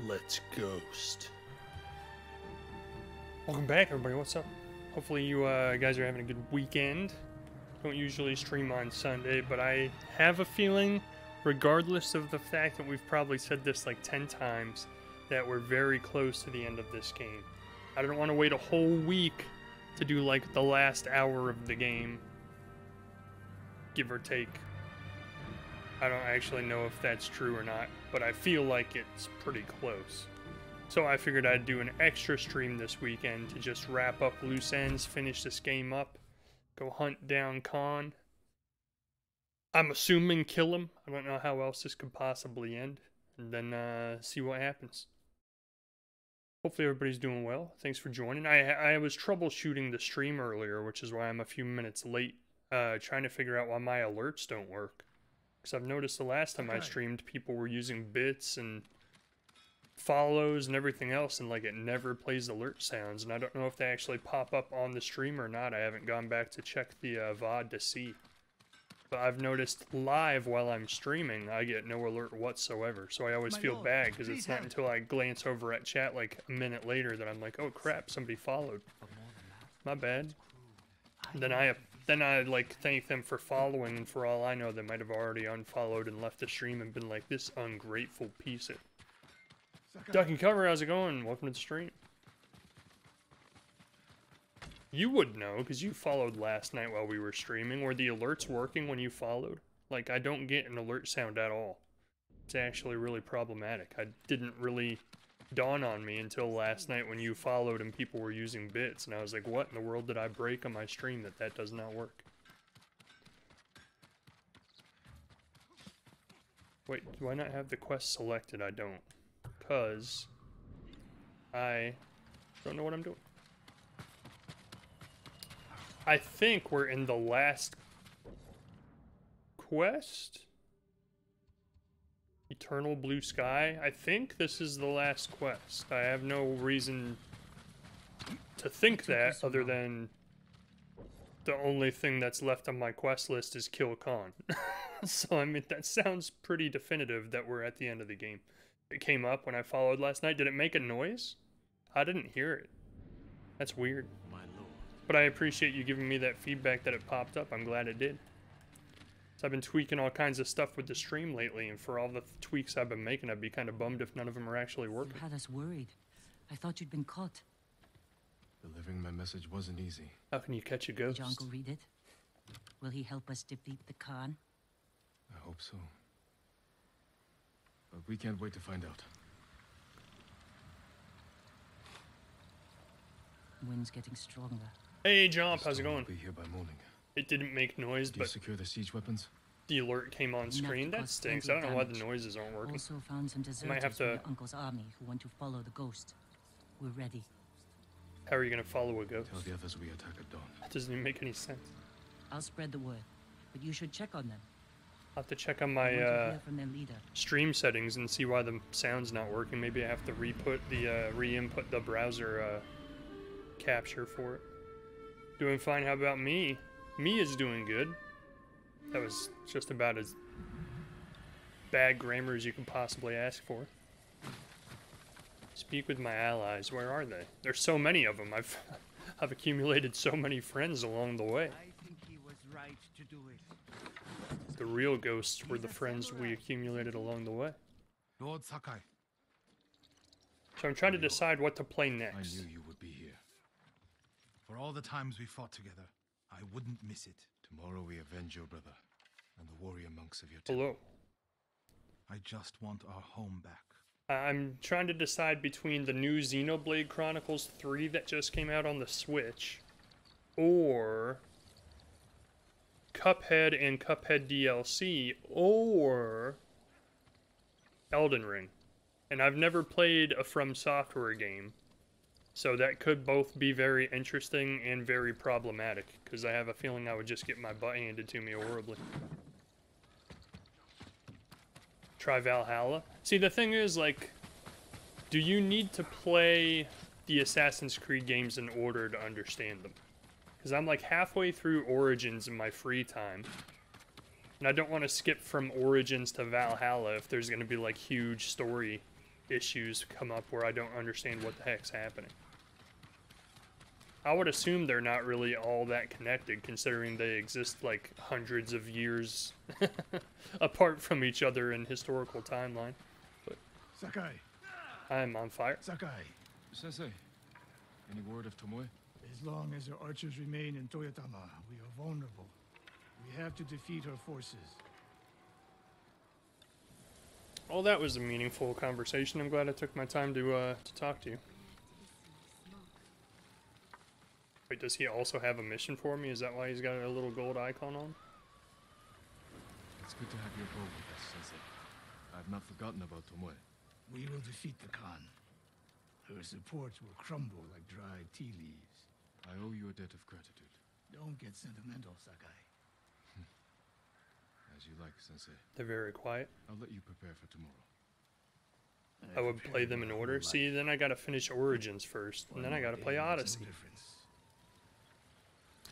Let's ghost. Welcome back, everybody. What's up? Hopefully you guys are having a good weekend. Don't usually stream on Sunday, but I have a feeling, regardless of the fact that we've probably said this like 10 times, that we're very close to the end of this game. I don't want to wait a whole week to do like the last hour of the game, give or take. I don't actually know if that's true or not, but I feel like it's pretty close. So I figured I'd do an extra stream this weekend to just wrap up loose ends, finish this game up, go hunt down Khan. I'm assuming kill him. I don't know how else this could possibly end. And then see what happens. Hopefully everybody's doing well. Thanks for joining. I was troubleshooting the stream earlier, which is why I'm a few minutes late, trying to figure out why my alerts don't work. Because I've noticed the last time I streamed, people were using bits and follows and everything else, and like it never plays alert sounds. And I don't know if they actually pop up on the stream or not. I haven't gone back to check the VOD to see. But I've noticed live while I'm streaming, I get no alert whatsoever. So I always feel bad because it's not until I glance over at chat like a minute later that I'm like, oh crap, somebody followed. My bad. Then I like thank them for following, and for all I know, they might have already unfollowed and left the stream and been like, this ungrateful piece of... Duck and Cover, how's it going? Welcome to the stream. You would know, because you followed last night while we were streaming. Were the alerts working when you followed? Like, I don't get an alert sound at all. It's actually really problematic. I didn't really dawn on me until last night when you followed and people were using bits, and I was like, what in the world did I break on my stream that does not work? Wait, do I not have the quest selected? I don't. Because I don't know what I'm doing. I think we're in the last quest? Eternal Blue Sky? I think this is the last quest. I have no reason to think that other than the only thing that's left on my quest list is kill Khan. So, I mean, that sounds pretty definitive that we're at the end of the game. It came up when I followed last night. Did it make a noise? I didn't hear it. That's weird. But I appreciate you giving me that feedback that it popped up. I'm glad it did. So I've been tweaking all kinds of stuff with the stream lately, and for all the tweaks I've been making, I'd be kind of bummed if none of them are actually working. You had us worried. I thought you'd been caught. Delivering my message wasn't easy. How can you catch a ghost? Did your uncle read it? Will he help us defeat the Khan? I hope so. But we can't wait to find out. Wind's getting stronger. Hey, Jomp, how's it going? We'll be here by morning. It didn't make noise, Did you but secure the siege weapons? the alert came on screen. That stinks. I don't know why the noises aren't working. Also found some deserters Might have from to... your uncle's army who want to follow the ghost. We're ready. How are you gonna follow a ghost? Tell the others we attack at dawn. That doesn't even make any sense. I'll spread the word, but you should check on them. I'll have to check on I want to my hear from their leader. stream settings and see why the sound's not working. Maybe I have to re-input the browser capture for it. Doing fine. How about me? Me is doing good. That was just about as bad grammar as you can possibly ask for. Speak with my allies. Where are they? There's so many of them. I've accumulated so many friends along the way. I think he was right to do it. The real ghosts were the friends we accumulated along the way. Lord Sakai. So I'm trying to decide what to play I next. knew you would be here. For all the times we fought together, I wouldn't miss it. Tomorrow we avenge your brother and the warrior monks of your temple. Hello. I just want our home back. I'm trying to decide between the new Xenoblade Chronicles 3 that just came out on the Switch, or Cuphead and Cuphead DLC, or Elden Ring. And I've never played a From Software game, so that could both be very interesting and very problematic, because I have a feeling I would just get my butt handed to me horribly. Try Valhalla. See, the thing is, like, do you need to play the Assassin's Creed games in order to understand them? Because I'm like halfway through Origins in my free time, and I don't want to skip from Origins to Valhalla if there's going to be like huge story issues come up where I don't understand what the heck's happening. I would assume they're not really all that connected, considering they exist like hundreds of years apart from each other in historical timeline. But Sakai! I'm on fire. Sakai! Sensei, any word of Tomoe? As long as our archers remain in Toyotama, we are vulnerable. We have to defeat her forces. Well, that was a meaningful conversation. I'm glad I took my time to talk to you. Wait, does he also have a mission for me? Is that why he's got a little gold icon on? It's good to have your bow with us, Sensei. I've not forgotten about Tomoe. We will defeat the Khan. Her supports will crumble like dried tea leaves. I owe you a debt of gratitude. Don't get sentimental, Sakai. As you like, Sensei. They're very quiet. I'll let you prepare for tomorrow. I would play them in order. See, then I gotta finish Origins first, and then I gotta play Odyssey.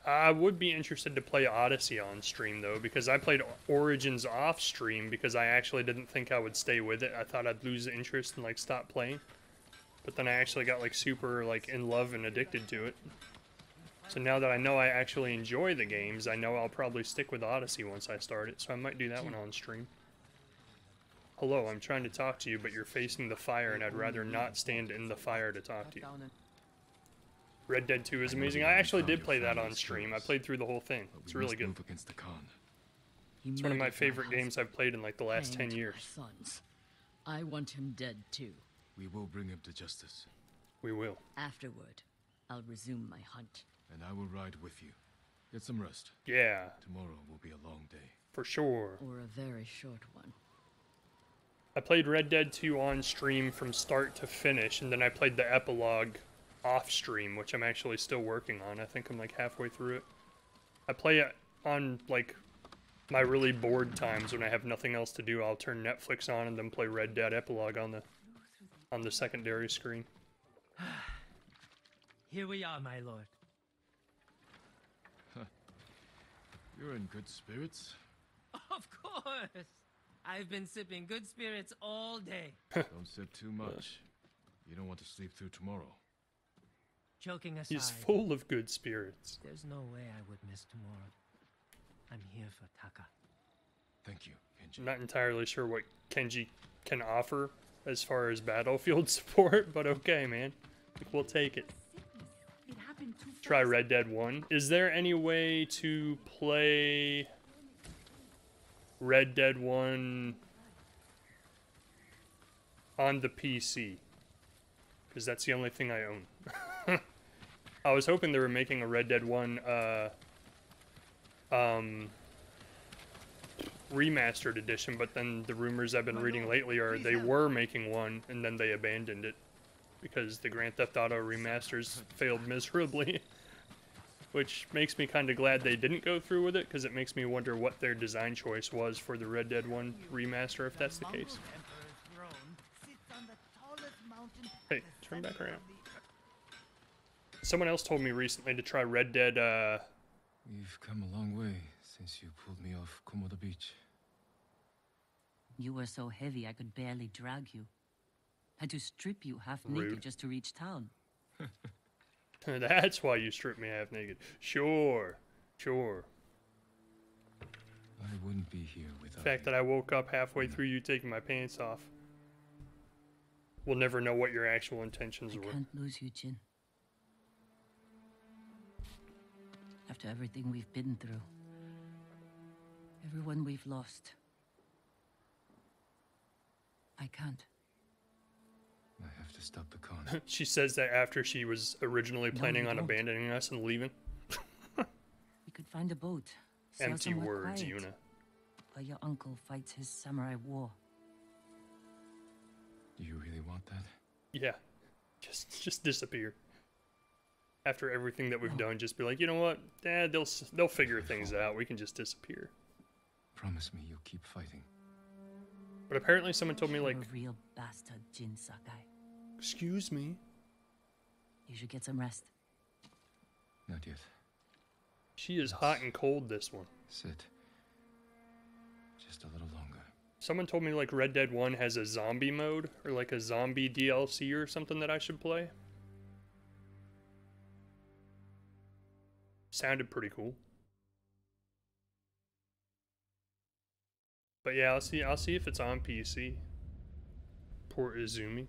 I would be interested to play Odyssey on stream, though, because I played Origins off stream because I actually didn't think I would stay with it. I thought I'd lose interest and, like, stop playing. But then I actually got, like, super, like, in love and addicted to it. So now that I know I actually enjoy the games, I know I'll probably stick with Odyssey once I start it, so I might do that one on stream. Hello, I'm trying to talk to you, but you're facing the fire, and I'd rather not stand in the fire to talk to you. Red Dead 2 is amazing. I actually did play that on stream. I played through the whole thing. It's really good. Against the Khan. It's one of my favorite games I've played in like the last 10 years. Sons. I want him dead too. We will bring him to justice. We will. Afterward, I'll resume my hunt. And I will ride with you. Get some rest. Yeah, Tomorrow will be a long day. for sure. Or a very short one. I played Red Dead 2 on stream from start to finish, and then I played the epilogue off stream, which I'm actually still working on. I think I'm like halfway through it. I play it on like my really bored times when I have nothing else to do. I'll turn Netflix on and then play Red Dead epilogue on the secondary screen. Here we are, my lord. You're in good spirits. Of course! I've been sipping good spirits all day. Don't sip too much. You don't want to sleep through tomorrow. Joking aside, He's full of good spirits. there's no way I would miss tomorrow. I'm here for Taka. Thank you, Kenji. I'm not entirely sure what Kenji can offer as far as battlefield support, but okay, man. We'll take it. Try Red Dead 1. Is there any way to play Red Dead 1 on the PC? Because that's the only thing I own. I was hoping they were making a Red Dead 1 remastered edition, but then the rumors I've been reading lately are they were making one and then they abandoned it because the Grand Theft Auto remasters failed miserably. Which makes me kind of glad they didn't go through with it, because it makes me wonder what their design choice was for the Red Dead 1 remaster, if that's the case. Hey, turn back around. Someone else told me recently to try Red Dead, We've come a long way since you pulled me off Komoda Beach. You were so heavy I could barely drag you. Had to strip you half Rude. naked just to reach town. That's why you stripped me half naked. Sure, sure. I wouldn't be here The without fact that I woke up halfway through you taking my pants off. We'll never know what your actual intentions I were. can't lose you, Jin. After everything we've been through. Everyone we've lost. I can't. I have to stop the Khan. She says that after she was originally planning you on don't. abandoning us and leaving. We could find a boat. Sail Empty somewhere words, quiet, Yuna. while your uncle fights his samurai war. Do you really want that? Yeah. Just disappear. After everything that we've done, just be like, you know what, Dad, they'll figure things out. We can just disappear. Promise me you'll keep fighting. But apparently someone told me, like, You're a real bastard, Jin Sakai. excuse me. You should get some rest. Not yet. She is hot and cold, this one. Sit. Just a little longer. Someone told me like Red Dead 1 has a zombie mode or like a zombie DLC or something that I should play. Sounded pretty cool. But yeah, I'll see if it's on PC. Port Izumi.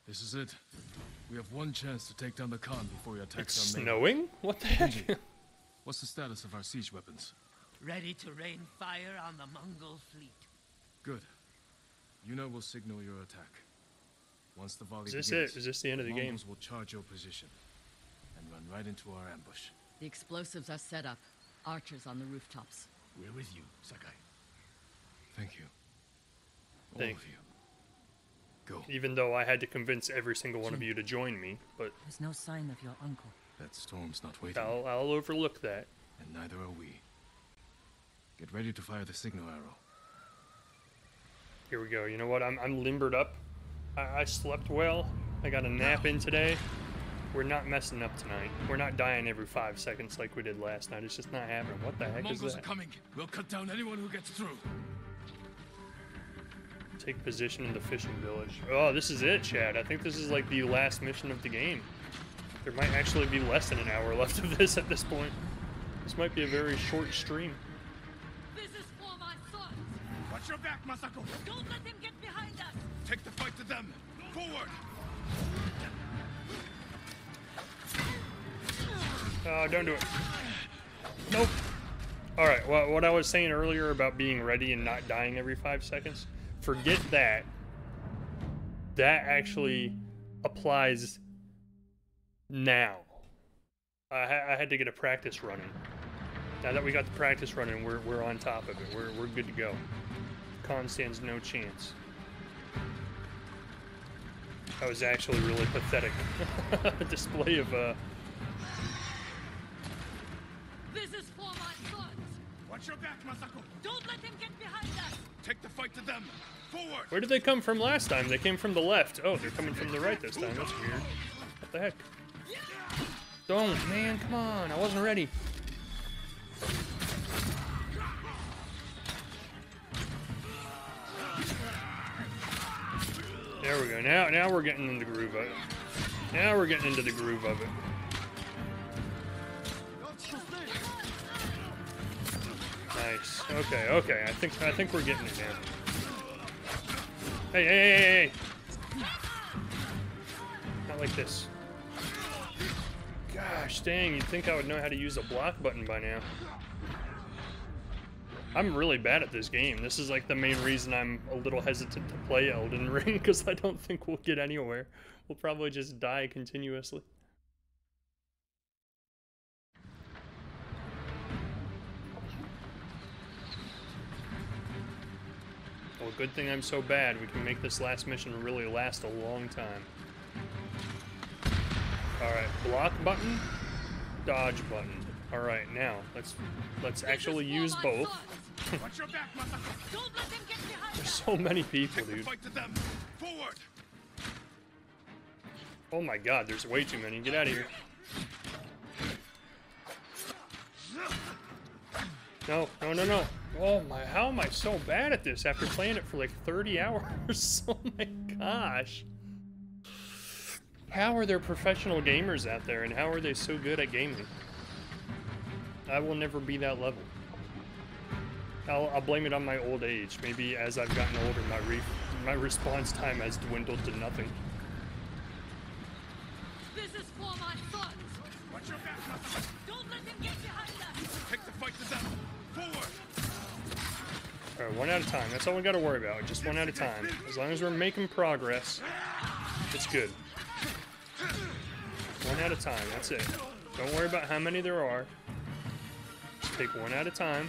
This is it. We have one chance to take down the Khan before he attacks It's our neighbor. snowing? What the heck? Kenji, what's the status of our siege weapons? Ready to rain fire on the Mongol fleet. Good. Yuna will signal your attack. Once the volley Is this begins, it? Is this the end of the game? Mongols will charge your position and run right into our ambush. The explosives are set up. Archers on the rooftops. We're with you, Sakai. Thank you. All Thank of you. Go. Even though I had to convince every single one of you to join me, but There's no sign of your uncle. That storm's not waiting, I'll overlook that. and neither are we. Get ready to fire the signal arrow. Here we go. You know what? I'm limbered up. I slept well. I got a nap in today. We're not messing up tonight. We're not dying every 5 seconds like we did last night. It's just not happening. What the heck is Mongols that? are coming. We'll cut down anyone who gets through. Take position in the fishing village. Oh, this is it, Chad. I think this is like the last mission of the game. There might actually be less than an hour left of this at this point. This might be a very short stream. This is for my sons! Watch your back, Masako! Don't let him get behind us! Take the fight to them. Forward. Oh, don't do it. Nope. Alright, well, what I was saying earlier about being ready and not dying every 5 seconds, forget that. That actually applies now. I had to get a practice running. Now that we got the practice running, we're on top of it. We're good to go. Khan stands no chance. That was actually really pathetic. Display of This is for my sons! Watch your back, Masako! Don't let him get behind us! Take the fight to them. Forward. Where did they come from last time? They came from the left. Oh, they're coming from the right this time. That's weird. What the heck? Don't, man. Come on. I wasn't ready. There we go. Now we're getting in the groove of it. Now we're getting into the groove of it. Nice. Okay. I think we're getting it now. Hey. Not like this. Gosh dang, you'd think I would know how to use a block button by now. I'm really bad at this game. This is like the main reason I'm a little hesitant to play Elden Ring, because I don't think we'll get anywhere. We'll probably just die continuously. Well, good thing I'm so bad. We can make this last mission really last a long time. Alright, block button, dodge button. Alright, now, let's actually use both. Watch your back, Masako! Don't let him get behind There's us! so many people, dude. Fight to them. Forward. Oh my god, there's way too many. Get out of here. No. Oh my, how am I so bad at this after playing it for like 30 hours? Oh my gosh. How are there professional gamers out there, and how are they so good at gaming? I will never be that level. I'll blame it on my old age. Maybe as I've gotten older, my response time has dwindled to nothing. This is for my sons! Watch your back, Masako! Don't let him get behind us! Take the fight to them. Forward. Alright, one at a time. That's all we gotta worry about. Just one at a time. As long as we're making progress, it's good. One at a time. That's it. Don't worry about how many there are. Just take one at a time.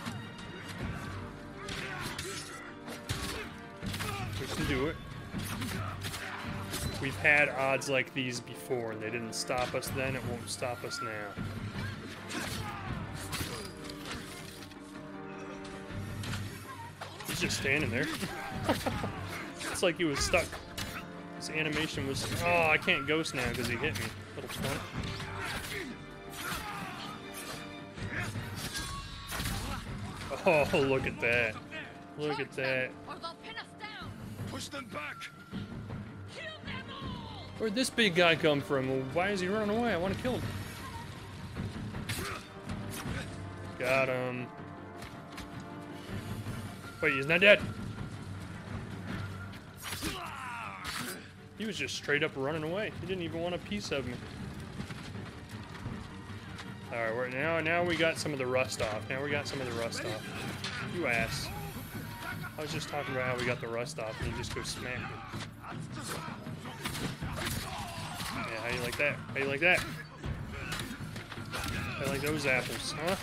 We can do it. We've had odds like these before, and they didn't stop us then. It won't stop us now. He's just standing there. It's like he was stuck. His animation was... Oh, I can't ghost now because he hit me. Little stunt. Oh, look at that. Look at that. Or they'll pin us down. Push them back! Kill them all! Where'd this big guy come from? Why is he running away? I want to kill him. Got him. Wait, he's not dead. He was just straight up running away. He didn't even want a piece of me. Alright, now we got some of the rust off. Now we got some of the rust off. You ass. I was just talking about how we got the rust off and you just go smack me. Yeah, how you like that? How you like that? I like those apples, huh?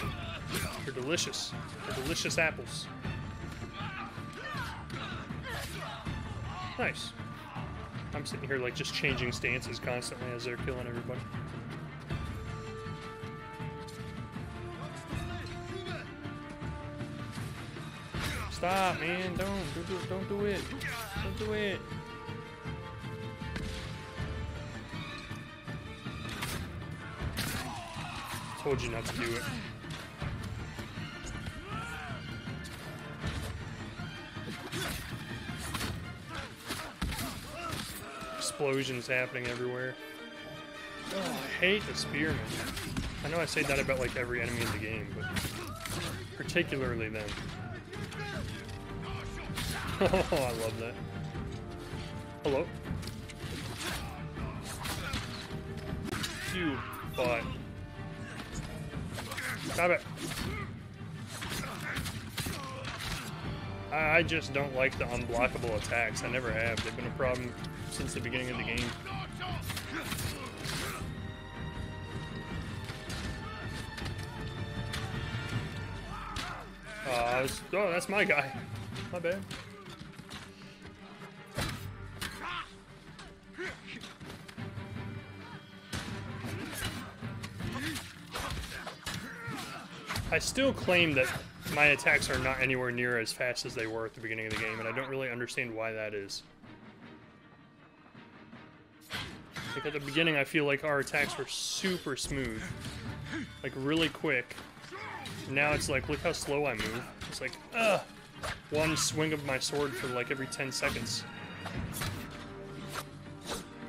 They're delicious. They're delicious apples. Nice. I'm sitting here like just changing stances constantly as they're killing everybody. Stop, man! Don't do it! Don't do it! Told you not to do it. Explosions happening everywhere. Oh, I hate the spearmen. I know I say that about like every enemy in the game, but particularly them. Oh, I love that. Hello? You butt. Stop it. I just don't like the unblockable attacks. I never have. They've been a problem since the beginning of the game. Oh, that's my guy. My bad. I still claim that my attacks are not anywhere near as fast as they were at the beginning of the game, and I don't really understand why that is. Like at the beginning, I feel like our attacks were super smooth, like really quick. Now it's like, look how slow I move. It's like, one swing of my sword for like every 10 seconds.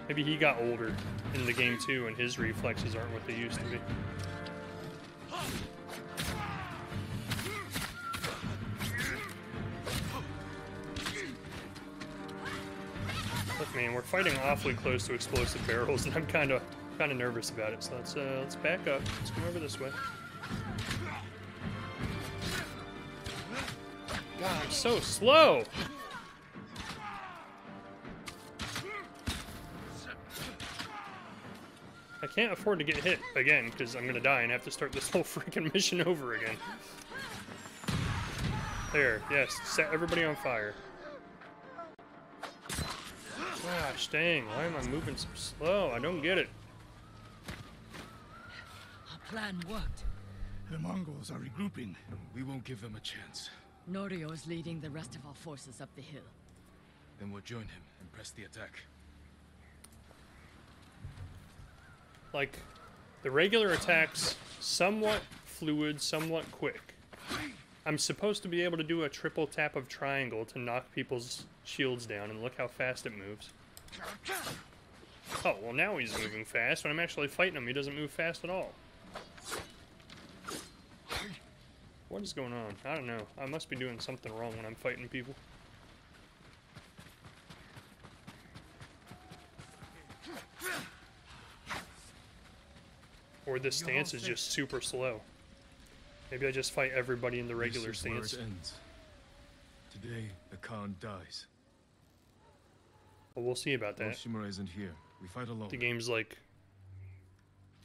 Maybe he got older in the game too, and his reflexes aren't what they used to be. Look, man, we're fighting awfully close to explosive barrels, and I'm kind of nervous about it. So let's back up. Let's come over this way. God, I'm so slow. I can't afford to get hit again because I'm gonna die and have to start this whole freaking mission over again. There, yes, set everybody on fire. Gosh dang, why am I moving so slow? I don't get it. Our plan worked. The Mongols are regrouping. We won't give them a chance. Norio is leading the rest of our forces up the hill. Then we'll join him and press the attack. Like, the regular attacks, somewhat fluid, somewhat quick. I'm supposed to be able to do a triple tap of triangle to knock people's shields down, and look how fast it moves. Oh, well now he's moving fast. When I'm actually fighting him, he doesn't move fast at all. What is going on? I don't know. I must be doing something wrong when I'm fighting people. Or this stance is just super slow. Maybe I just fight everybody in the regular This is where stance. it ends. Today, the Khan dies. But we'll see about that. Oshimura isn't here. We fight alone. The game's like,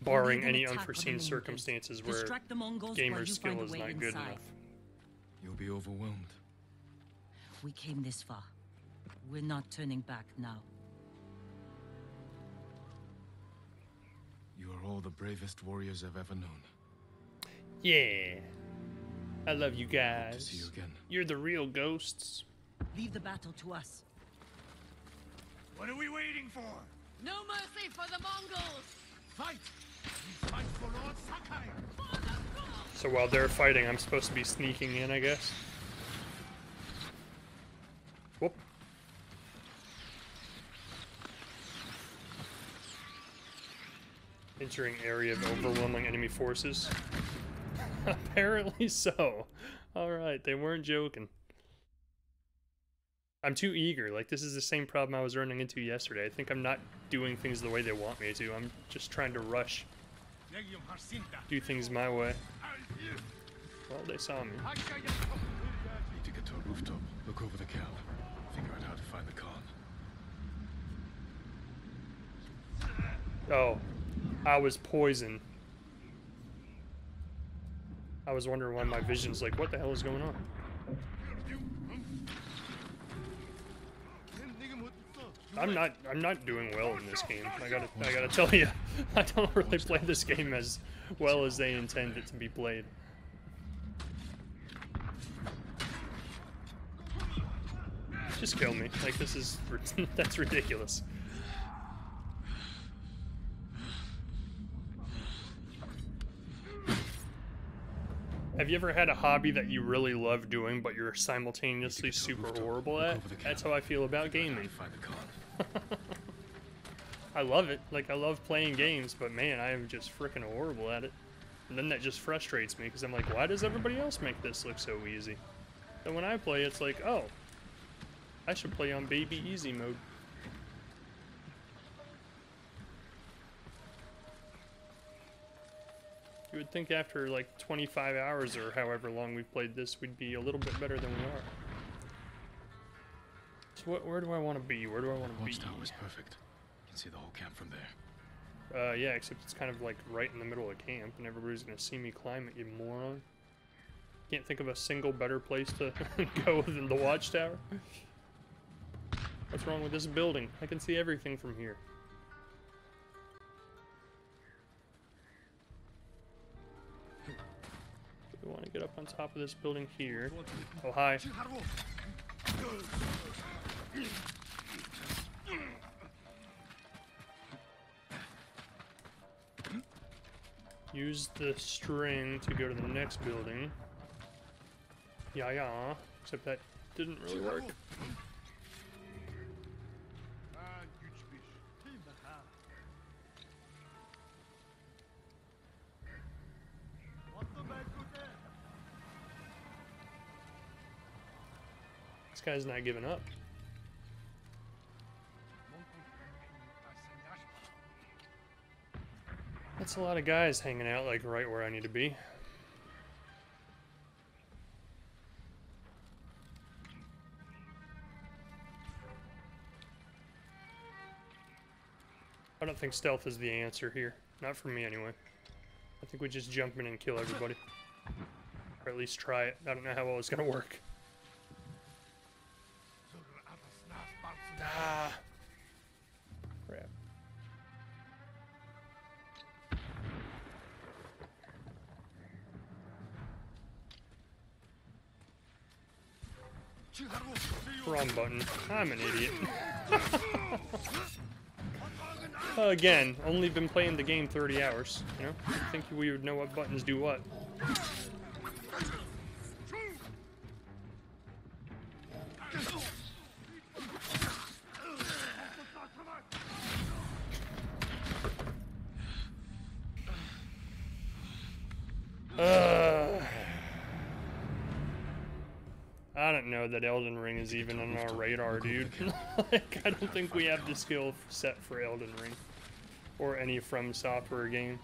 barring Lead an any attack on the unforeseen Mongols. circumstances where Distract the Mongols while gamer you skill find a is way not good inside. enough. You'll be overwhelmed. We came this far. We're not turning back now. You are all the bravest warriors I've ever known. Yeah. I love you Good to guys. see you again. You're the real ghosts. Leave the battle to us. What are we waiting for? No mercy for the Mongols! So while they're fighting, I'm supposed to be sneaking in, I guess. Whoop. Entering area of overwhelming enemy forces. Apparently so. Alright, they weren't joking. I'm too eager. Like, this is the same problem I was running into yesterday. I think I'm not doing things the way they want me to. I'm just trying to rush. Do things my way. Well, they saw me. Need to get to a rooftop, look over the camp, figure out how to find the Khan. Oh, I was poisoned. I was wondering why my vision's like, what the hell is going on? I'm not doing well in this game. I gotta tell you, I don't really play this game as well as they intend it to be played. Just kill me. Like, this is that's ridiculous. Have you ever had a hobby that you really love doing, but you're simultaneously super horrible at? That's how I feel about gaming. I love it. Like, I love playing games, but man, I am just freaking horrible at it. And then that just frustrates me, because I'm like, why does everybody else make this look so easy? And when I play, it's like, oh, I should play on baby easy mode. You would think after like 25 hours or however long we've played this, we'd be a little bit better than we are. So where do I want to be? Where do I want to be? Watchtower is perfect. You can see the whole camp from there. Yeah, except it's kind of like right in the middle of camp, and everybody's gonna see me climb it, you moron. Can't think of a single better place to go than the Watchtower. What's wrong with this building? I can see everything from here. We want to get up on top of this building here. Oh, hi. Use the string to go to the next building. Yeah. Except that didn't really work. This guy's not giving up. That's a lot of guys hanging out like right where I need to be. I don't think stealth is the answer here. Not for me anyway. I think we just jump in and kill everybody. Or at least try it. I don't know how well it's gonna work. Ah. Crap. Wrong button. I'm an idiot. Again, only been playing the game 30 hours, you know? I think we would know what buttons do what. I don't know that Elden Ring is even on our radar, dude. Like, I don't think we have the skill set for Elden Ring. Or any From Software game.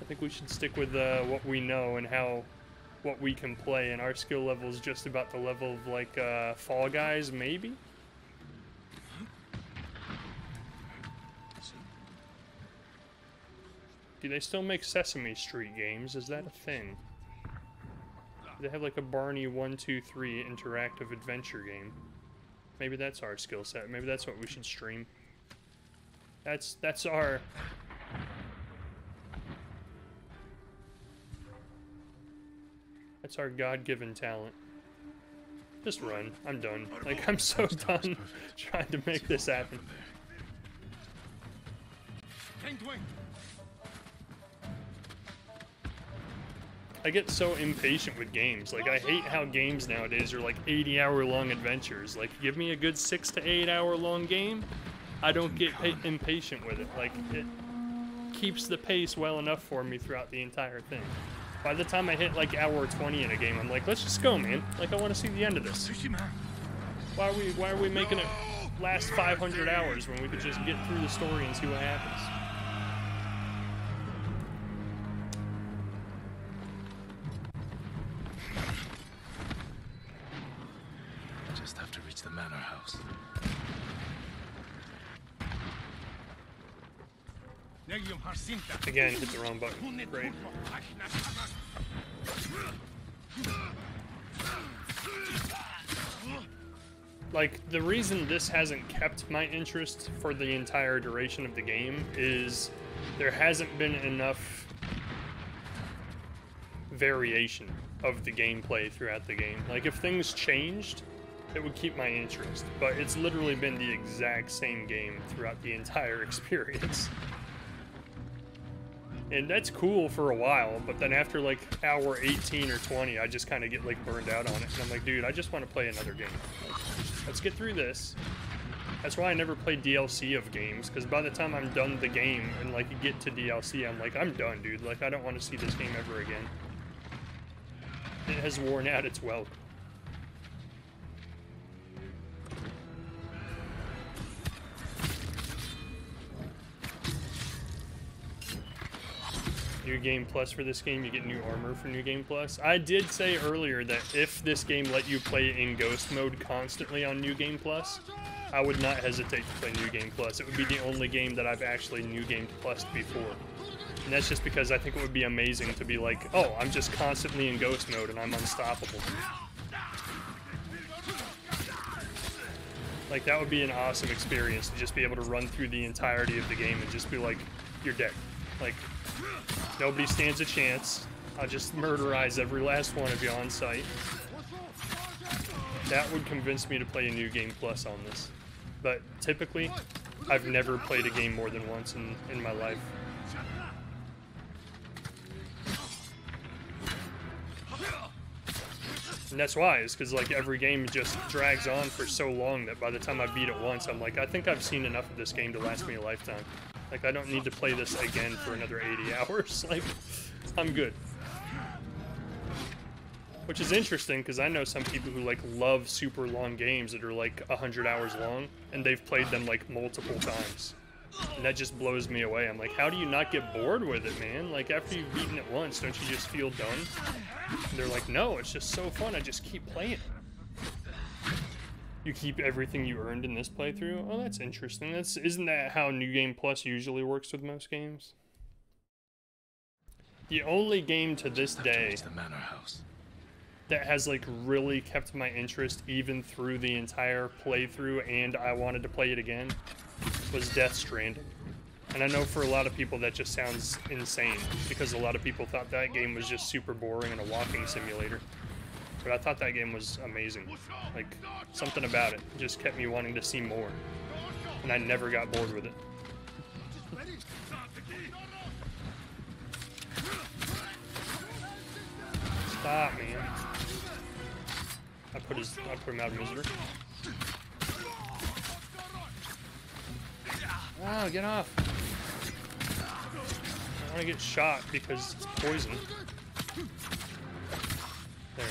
I think we should stick with what we know and what we can play, and our skill level is just about the level of, like, Fall Guys, maybe? Do they still make Sesame Street games? Is that a thing? They have like a Barney 1-2-3 interactive adventure game. Maybe that's our skill set. Maybe that's what we should stream. That's our God-given talent. Just run. I'm done. Like, I'm so done trying to make this happen. I get so impatient with games. Like, I hate how games nowadays are like 80-hour-long adventures. Like, give me a good 6 to 8 hour long game, I don't get impatient with it. Like, it keeps the pace well enough for me throughout the entire thing. By the time I hit like hour 20 in a game, I'm like, let's just go, man. Like, I want to see the end of this. Why are we making it last 500 hours when we could just get through the story and see what happens? Just have to reach the manor house. Again, hit the wrong button. Great. Like, the reason this hasn't kept my interest for the entire duration of the game is there hasn't been enough variation of the gameplay throughout the game. Like, if things changed, it would keep my interest, but it's literally been the exact same game throughout the entire experience. And that's cool for a while, but then after like hour 18 or 20, I just kind of get like burned out on it. And I'm like, dude, I just want to play another game. Let's get through this. That's why I never play DLC of games, because by the time I'm done the game and like get to DLC, I'm like, I'm done, dude. Like, I don't want to see this game ever again. It has worn out its welcome. New Game Plus for this game, you get new armor for New Game Plus. I did say earlier that if this game let you play in Ghost mode constantly on New Game Plus, I would not hesitate to play New Game Plus. It would be the only game that I've actually New Game Plus before. And that's just because I think it would be amazing to be like, oh, I'm just constantly in Ghost mode and I'm unstoppable. Like, that would be an awesome experience to just be able to run through the entirety of the game and just be like, you're dead. Like, nobody stands a chance. I'll just murderize every last one of you on sight. That would convince me to play a New Game Plus on this. But typically, I've never played a game more than once in my life. And that's why, is because like every game just drags on for so long that by the time I beat it once, I'm like, I think I've seen enough of this game to last me a lifetime. Like, I don't need to play this again for another 80 hours. Like, I'm good. Which is interesting, because I know some people who, like, love super long games that are, like, 100 hours long, and they've played them, like, multiple times. And that just blows me away. I'm like, how do you not get bored with it, man? Like, after you've beaten it once, don't you just feel done? And they're like, no, it's just so fun, I just keep playing. You keep everything you earned in this playthrough? Oh, that's interesting. Isn't that how New Game Plus usually works with most games? The only game to this day the manor house that has like really kept my interest even through the entire playthrough and I wanted to play it again was Death Stranding. And I know for a lot of people that just sounds insane, because a lot of people thought that game was just super boring and a walking simulator. But I thought that game was amazing. Like, something about it just kept me wanting to see more. And I never got bored with it. Stop, man. I put him out of misery. Oh, get off. I want to get shot because it's poison. There.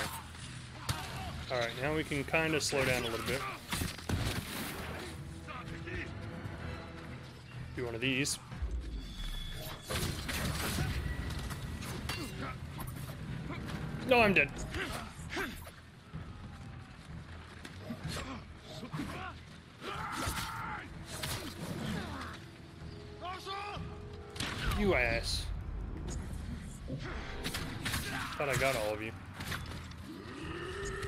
Alright, now we can kind of slow down a little bit. Do one of these. No, I'm dead. You ass. Thought I got all of you.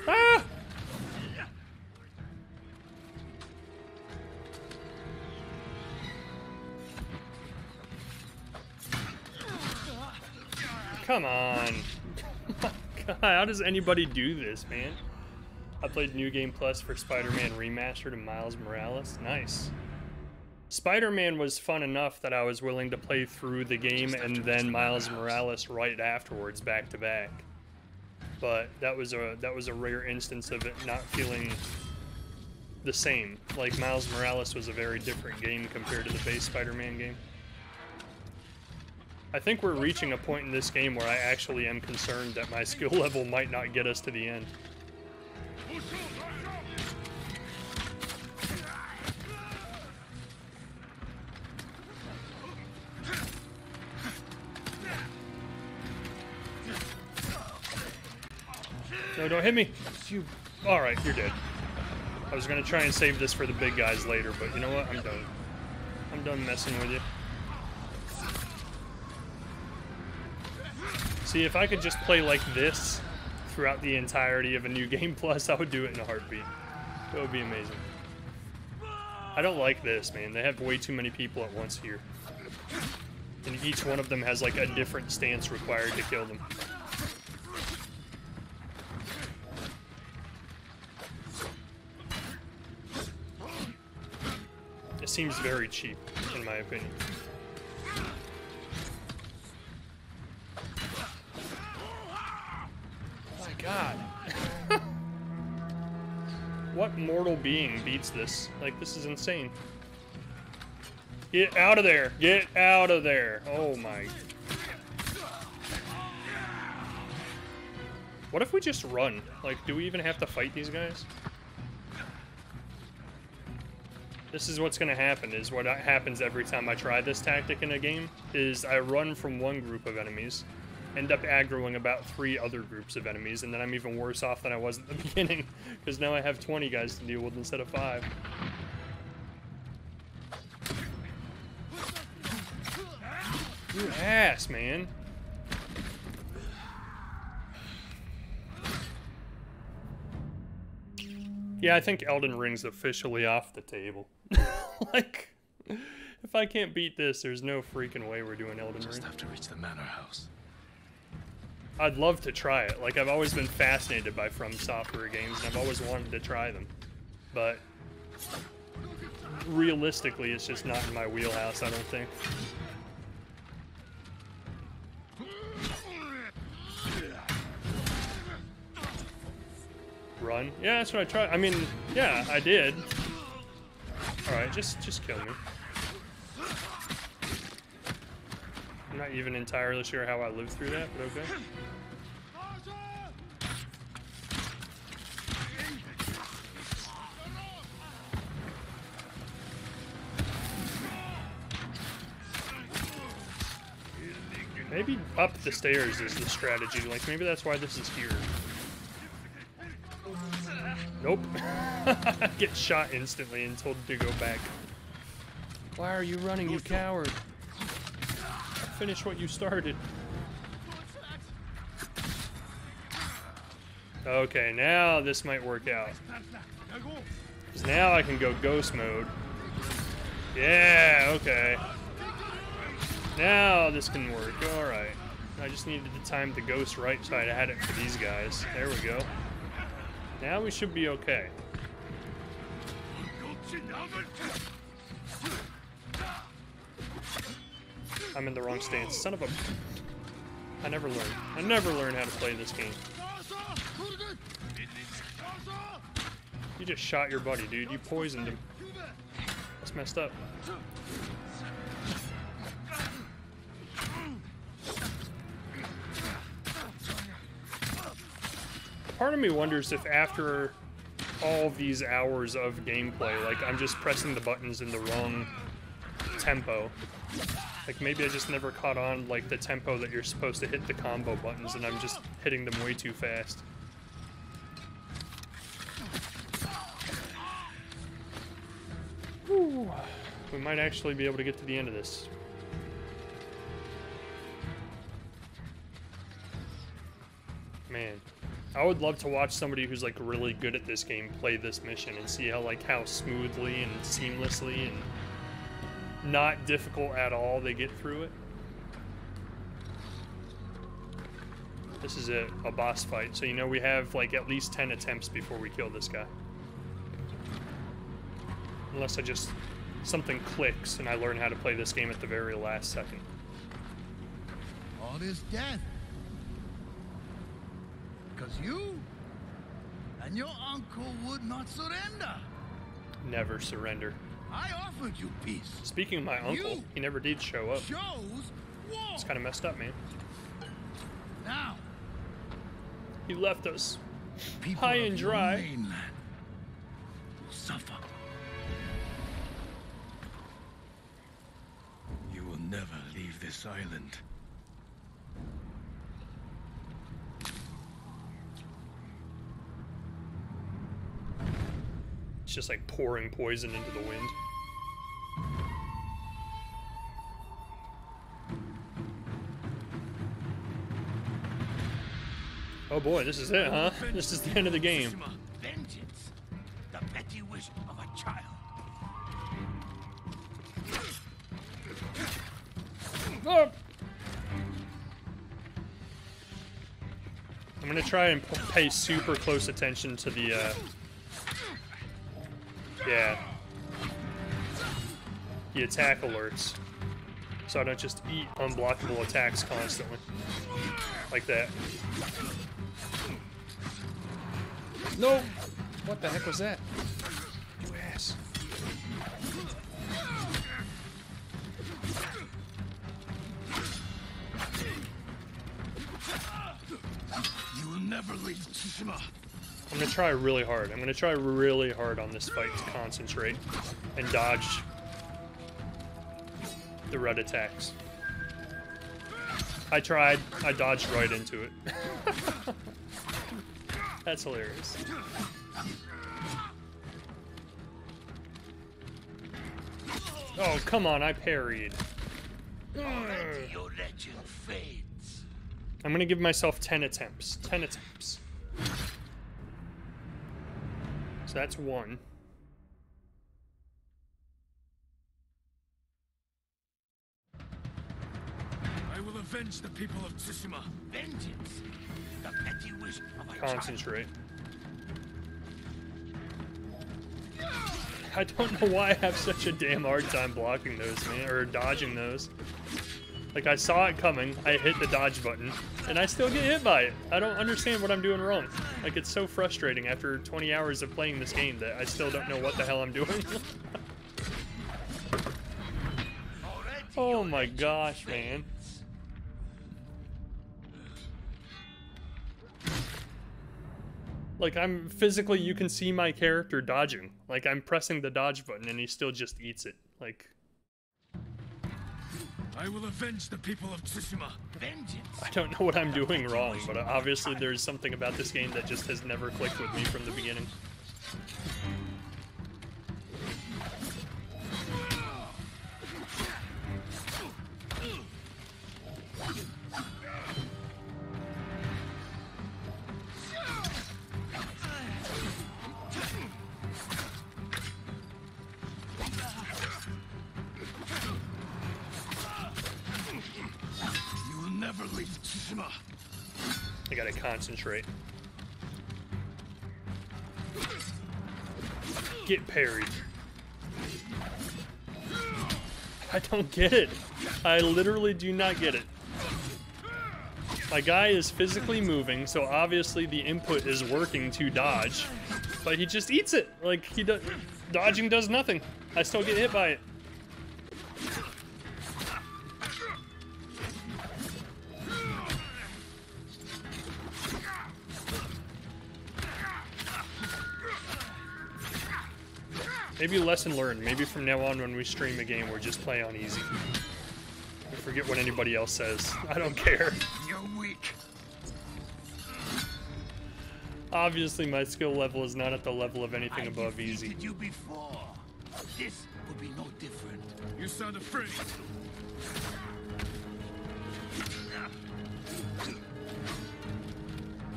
Ah! Come on. God, how does anybody do this, man? I played New Game Plus for Spider-Man Remastered and Miles Morales. Nice. Spider-Man was fun enough that I was willing to play through the game and then Miles Morales right afterwards, back to back. But that was a rare instance of it not feeling the same. Like, Miles Morales was a very different game compared to the base Spider-Man game. I think we're reaching a point in this game where I actually am concerned that my skill level might not get us to the end. No, don't hit me. You. All right, you're dead. I was gonna try and save this for the big guys later, but you know what? I'm done. I'm done messing with you. See, if I could just play like this throughout the entirety of a New Game Plus, I would do it in a heartbeat. It would be amazing. I don't like this, man. They have way too many people at once here. And each one of them has like a different stance required to kill them. It seems very cheap, in my opinion. My God. What mortal being beats this? Like, this is insane. Get out of there! Get out of there! Oh my. What if we just run? Like, do we even have to fight these guys? This is what's gonna happen, is what happens every time I try this tactic in a game, is I run from one group of enemies, end up aggroing about 3 other groups of enemies, and then I'm even worse off than I was at the beginning, because now I have 20 guys to deal with instead of 5. You ass, man. Yeah, I think Elden Ring's officially off the table. Like, if I can't beat this, there's no freaking way we're doing Elden Ring. Just have to reach the manor house. I'd love to try it. Like, I've always been fascinated by From Software games, and I've always wanted to try them. But realistically, it's just not in my wheelhouse, I don't think. Run? Yeah, that's what I tried. I mean, yeah, I did. Alright, just kill me. I'm not even entirely sure how I lived through that, but okay. Maybe up the stairs is the strategy. Like, maybe that's why this is here. Nope. Get shot instantly and told to go back. Why are you running, you coward? Finish what you started. Okay, now this might work out. Because now I can go ghost mode. Yeah, okay. Now this can work. Alright. I just needed to time the ghost right so I had it for these guys. There we go. Now we should be okay. I'm in the wrong stance. Son of a... I never learned. I never learned how to play this game. You just shot your buddy, dude. You poisoned him. That's messed up. Part of me wonders if after all of these hours of gameplay, like, I'm just pressing the buttons in the wrong tempo. Like, maybe I just never caught on, like, the tempo that you're supposed to hit the combo buttons, and I'm just hitting them way too fast. Whew. We might actually be able to get to the end of this. Man. I would love to watch somebody who's, like, really good at this game play this mission and see how, like, how smoothly and seamlessly and not difficult at all they get through it. This is a boss fight, so you know we have, like, at least 10 attempts before we kill this guy. Unless I just something clicks and I learn how to play this game at the very last second. All this death. Because you and your uncle would not surrender. Never surrender. I offered you peace. Speaking of my uncle, he never did show up. Chose war. It's kind of messed up, man. Now, He left us people high of and your dry. mainland will suffer. You will never leave this island. It's just like pouring poison into the wind. Oh boy, this is it, huh? This is the end of the game. Vengeance, the petty wish of a child. Oh! I'm gonna try and pay super close attention to the, the attack alerts, so I don't just eat unblockable attacks constantly. Like that. No! What the heck was that? You ass. You will never leave Tsushima. I'm gonna try really hard. I'm gonna try really hard on this fight to concentrate and dodge the red attacks. I tried. I dodged right into it. That's hilarious. Oh, come on. I parried. Already your legend fades. I'm gonna give myself 10 attempts. 10 attempts. So that's one. I will avenge the people of Tsushima. Vengeance, the petty wish of a Concentrate. I don't know why I have such a damn hard time blocking those, man, or dodging those. Like, I saw it coming, I hit the dodge button, and I still get hit by it. I don't understand what I'm doing wrong. Like, it's so frustrating after 20 hours of playing this game that I still don't know what the hell I'm doing. Oh my gosh, man. Like, I'm physically, you can see my character dodging. Like, I'm pressing the dodge button and he still just eats it. Like, I will avenge the people of Tsushima. Vengeance. I don't know what I'm doing wrong, but obviously there's something about this game that just has never clicked with me from the beginning. You will never leave Tsushima. I gotta concentrate. Get parried. I don't get it. I literally do not get it. My guy is physically moving, so obviously the input is working to dodge, but he just eats it. Like, he does, dodging does nothing. I still get hit by it. Maybe lesson learned. Maybe from now on when we stream a game, we're just play on easy. I forget what anybody else says. I don't care. You're weak. Obviously, my skill level is not at the level of anything I above easy. defeated you before. This will be no different. You sound afraid.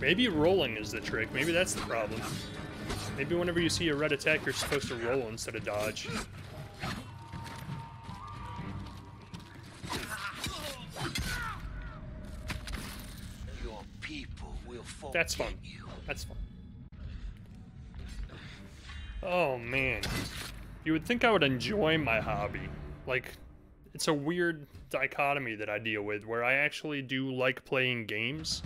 Maybe rolling is the trick. Maybe that's the problem. Maybe whenever you see a red attack, you're supposed to roll instead of dodge. Your people will forget That's fun. you. That's fun. Oh, man. You would think I would enjoy my hobby. Like, it's a weird dichotomy that I deal with, where I actually do like playing games,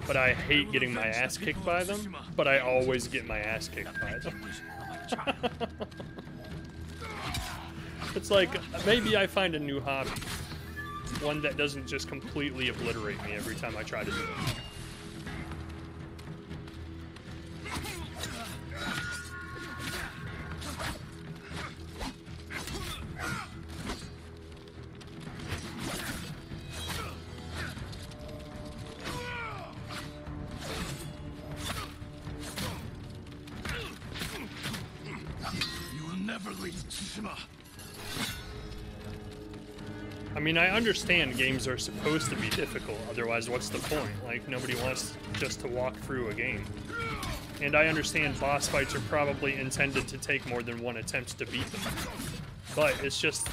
but I hate getting my ass kicked by them, but I always get my ass kicked by them. It's like, maybe I find a new hobby. One that doesn't just completely obliterate me every time I try to do it. I mean, I understand games are supposed to be difficult, otherwise what's the point? Like, nobody wants just to walk through a game. And I understand boss fights are probably intended to take more than one attempt to beat them. But it's just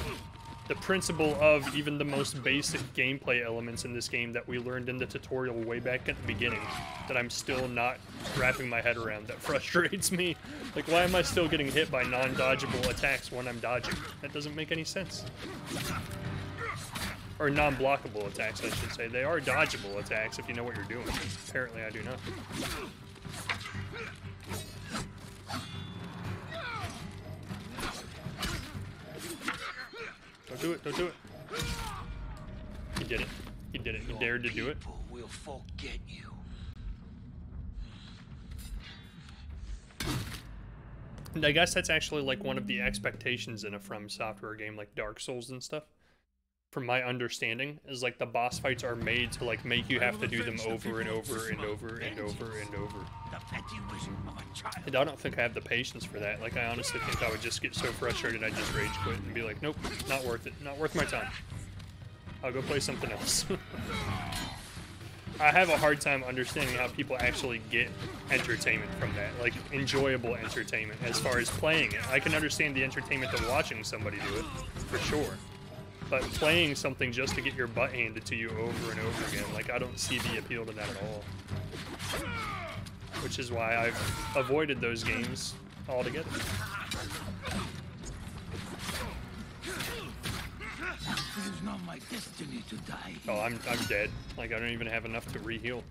the principle of even the most basic gameplay elements in this game that we learned in the tutorial way back at the beginning that I'm still not wrapping my head around. That frustrates me. Like, why am I still getting hit by non-dodgeable attacks when I'm dodging? That doesn't make any sense. Or non-blockable attacks, I should say. They are dodgeable attacks if you know what you're doing. Apparently I do not. Don't do it, don't do it. He did it. He did it. He dared to do it. Will forget you. And I guess that's actually like one of the expectations in a From Software game like Dark Souls and stuff. From my understanding, is like the boss fights are made to like make you have to do them over and over and over and over and over. And I don't think I have the patience for that. Like, I honestly think I would just get so frustrated I'd just rage quit and be like, nope, not worth it. Not worth my time. I'll go play something else. I have a hard time understanding how people actually get entertainment from that. Like, enjoyable entertainment as far as playing it. I can understand the entertainment of watching somebody do it, for sure. But playing something just to get your butt handed to you over and over again, like, I don't see the appeal to that at all. Which is why I've avoided those games altogether. It is not my destiny to die. Oh, I'm dead. Like, I don't even have enough to re-heal.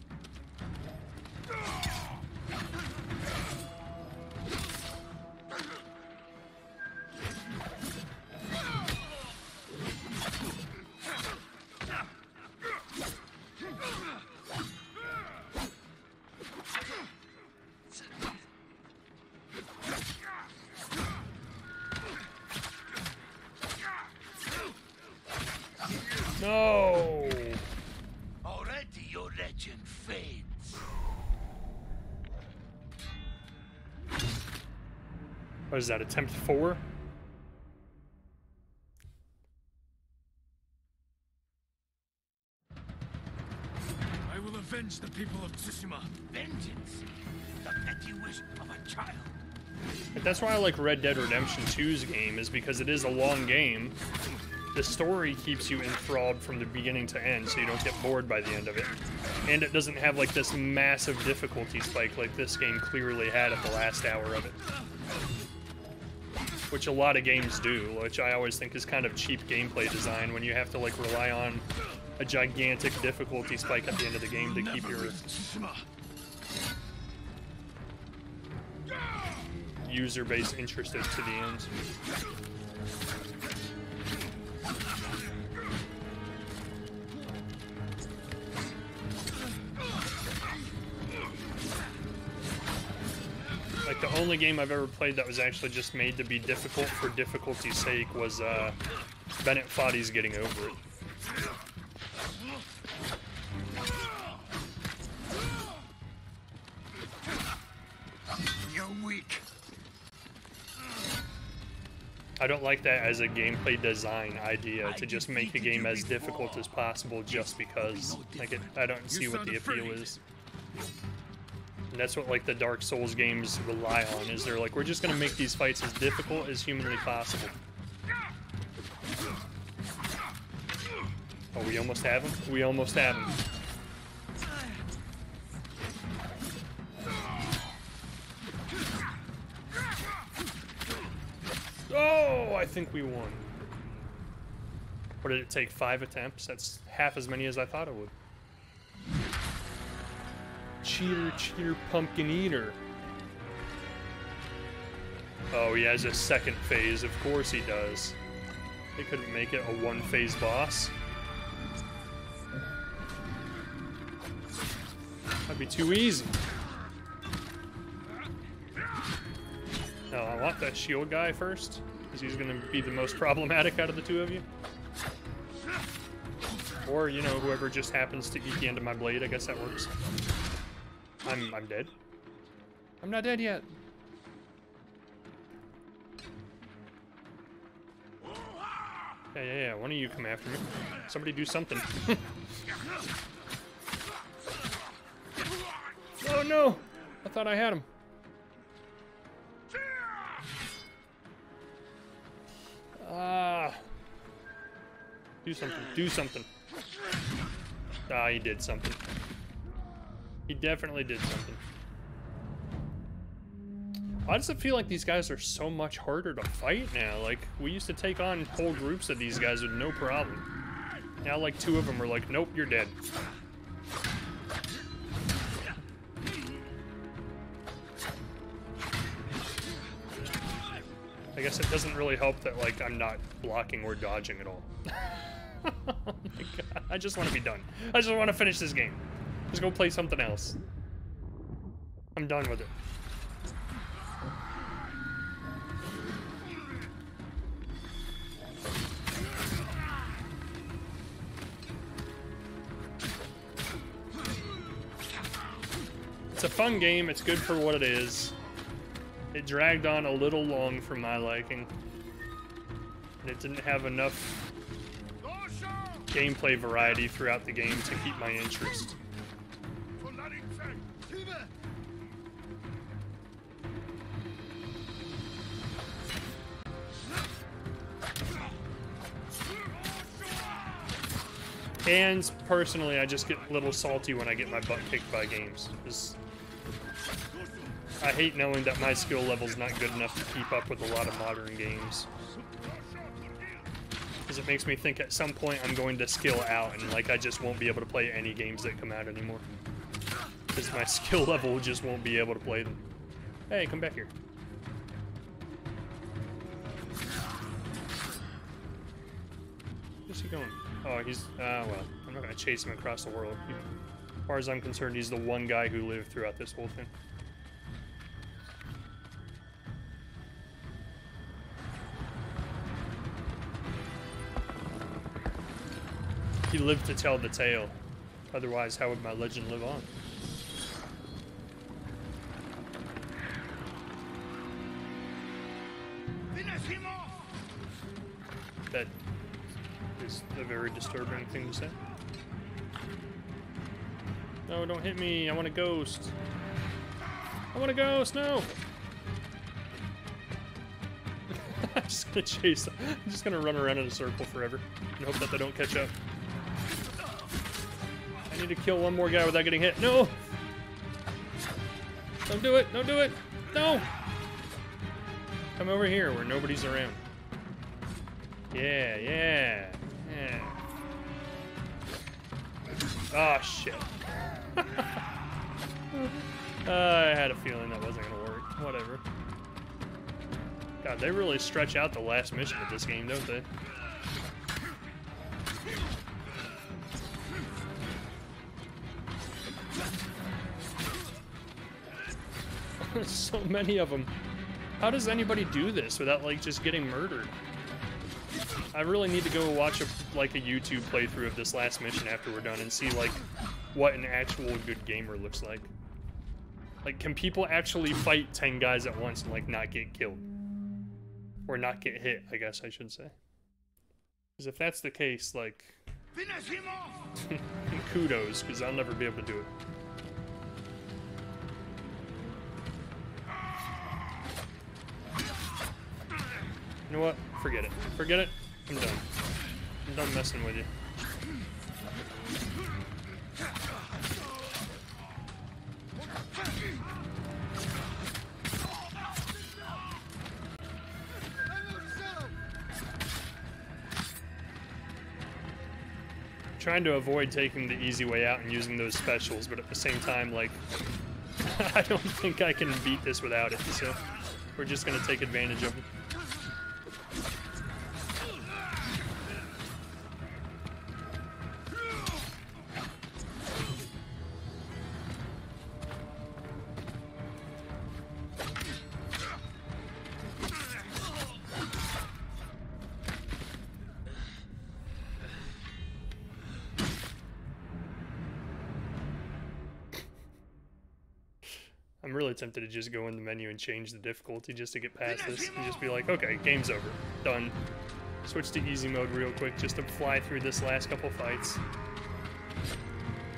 No! Already your legend fades. What is that, attempt 4? I will avenge the people of Tsushima. Vengeance. The petty wish of a child. But that's why I like Red Dead Redemption 2's game, is because it is a long game. The story keeps you enthralled from the beginning to end, so you don't get bored by the end of it. And it doesn't have like this massive difficulty spike like this game clearly had at the last hour of it. Which a lot of games do, which I always think is kind of cheap gameplay design when you have to like rely on a gigantic difficulty spike at the end of the game to keep your user base interested to the end. Like, the only game I've ever played that was actually just made to be difficult for difficulty's sake was Bennett Foddy's Getting Over It. You're weak. I don't like that as a gameplay design idea, to just make a game as difficult as possible just because. Like, I don't see what the appeal is. And that's what, like, the Dark Souls games rely on, is they're like, we're just gonna make these fights as difficult as humanly possible. Oh, we almost have him? We almost have him. I think we won. What did it take? 5 attempts? That's half as many as I thought it would. Cheater, cheater, pumpkin eater. Oh, he has a second phase. Of course he does. They couldn't make it a 1-phase boss. That'd be too easy. No, I want that shield guy first, because he's going to be the most problematic out of the two of you. Or, you know, whoever just happens to eat the end of my blade. I guess that works. I'm dead. I'm not dead yet. Yeah. One of you come after me. Somebody do something. Oh no! I thought I had him. Do something. Do something. Ah, he did something. He definitely did something. Why does it feel like these guys are so much harder to fight now? Like, we used to take on whole groups of these guys with no problem. Now, like, 2 of them are like, nope, you're dead. I guess it doesn't really help that, like, I'm not blocking or dodging at all. Oh my god, I just want to be done. I just want to finish this game. Just go play something else. I'm done with it. It's a fun game, it's good for what it is. It dragged on a little long for my liking. And it didn't have enough gameplay variety throughout the game to keep my interest. And personally, I just get a little salty when I get my butt kicked by games. I hate knowing that my skill level's not good enough to keep up with a lot of modern games. Because it makes me think at some point I'm going to skill out and like I just won't be able to play any games that come out anymore. Because my skill level just won't be able to play them. Hey, come back here. Where's he going? Oh, he's, well, I'm not going to chase him across the world. As far as I'm concerned, he's the one guy who lived throughout this whole thing. He lived to tell the tale. Otherwise, how would my legend live on? That is a very disturbing thing to say. No, don't hit me. I want a ghost. I want a ghost. No. I'm just gonna chase them. I'm just gonna run around in a circle forever and hope that they don't catch up. I need to kill one more guy without getting hit. No! Don't do it! Don't do it! No! Come over here where nobody's around. Yeah. Oh, shit. I had a feeling that wasn't gonna work. Whatever. God, they really stretch out the last mission of this game, don't they? There's so many of them. How does anybody do this without, like, just getting murdered? I really need to go watch a YouTube playthrough of this last mission after we're done and see, like, what an actual good gamer looks like. Like, can people actually fight 10 guys at once and, like, not get killed? Or not get hit, I guess I should say. Because if that's the case, like... Finish him off! Kudos, because I'll never be able to do it. You know what? Forget it. Forget it. I'm done. I'm done messing with you. trying to avoid taking the easy way out and using those specials, but at the same time, like, I don't think I can beat this without it, so we're just gonna take advantage of it. I'm really tempted to just go in the menu and change the difficulty just to get past this and just be like, okay, game's over, done. Switch to easy mode real quick just to fly through this last couple fights.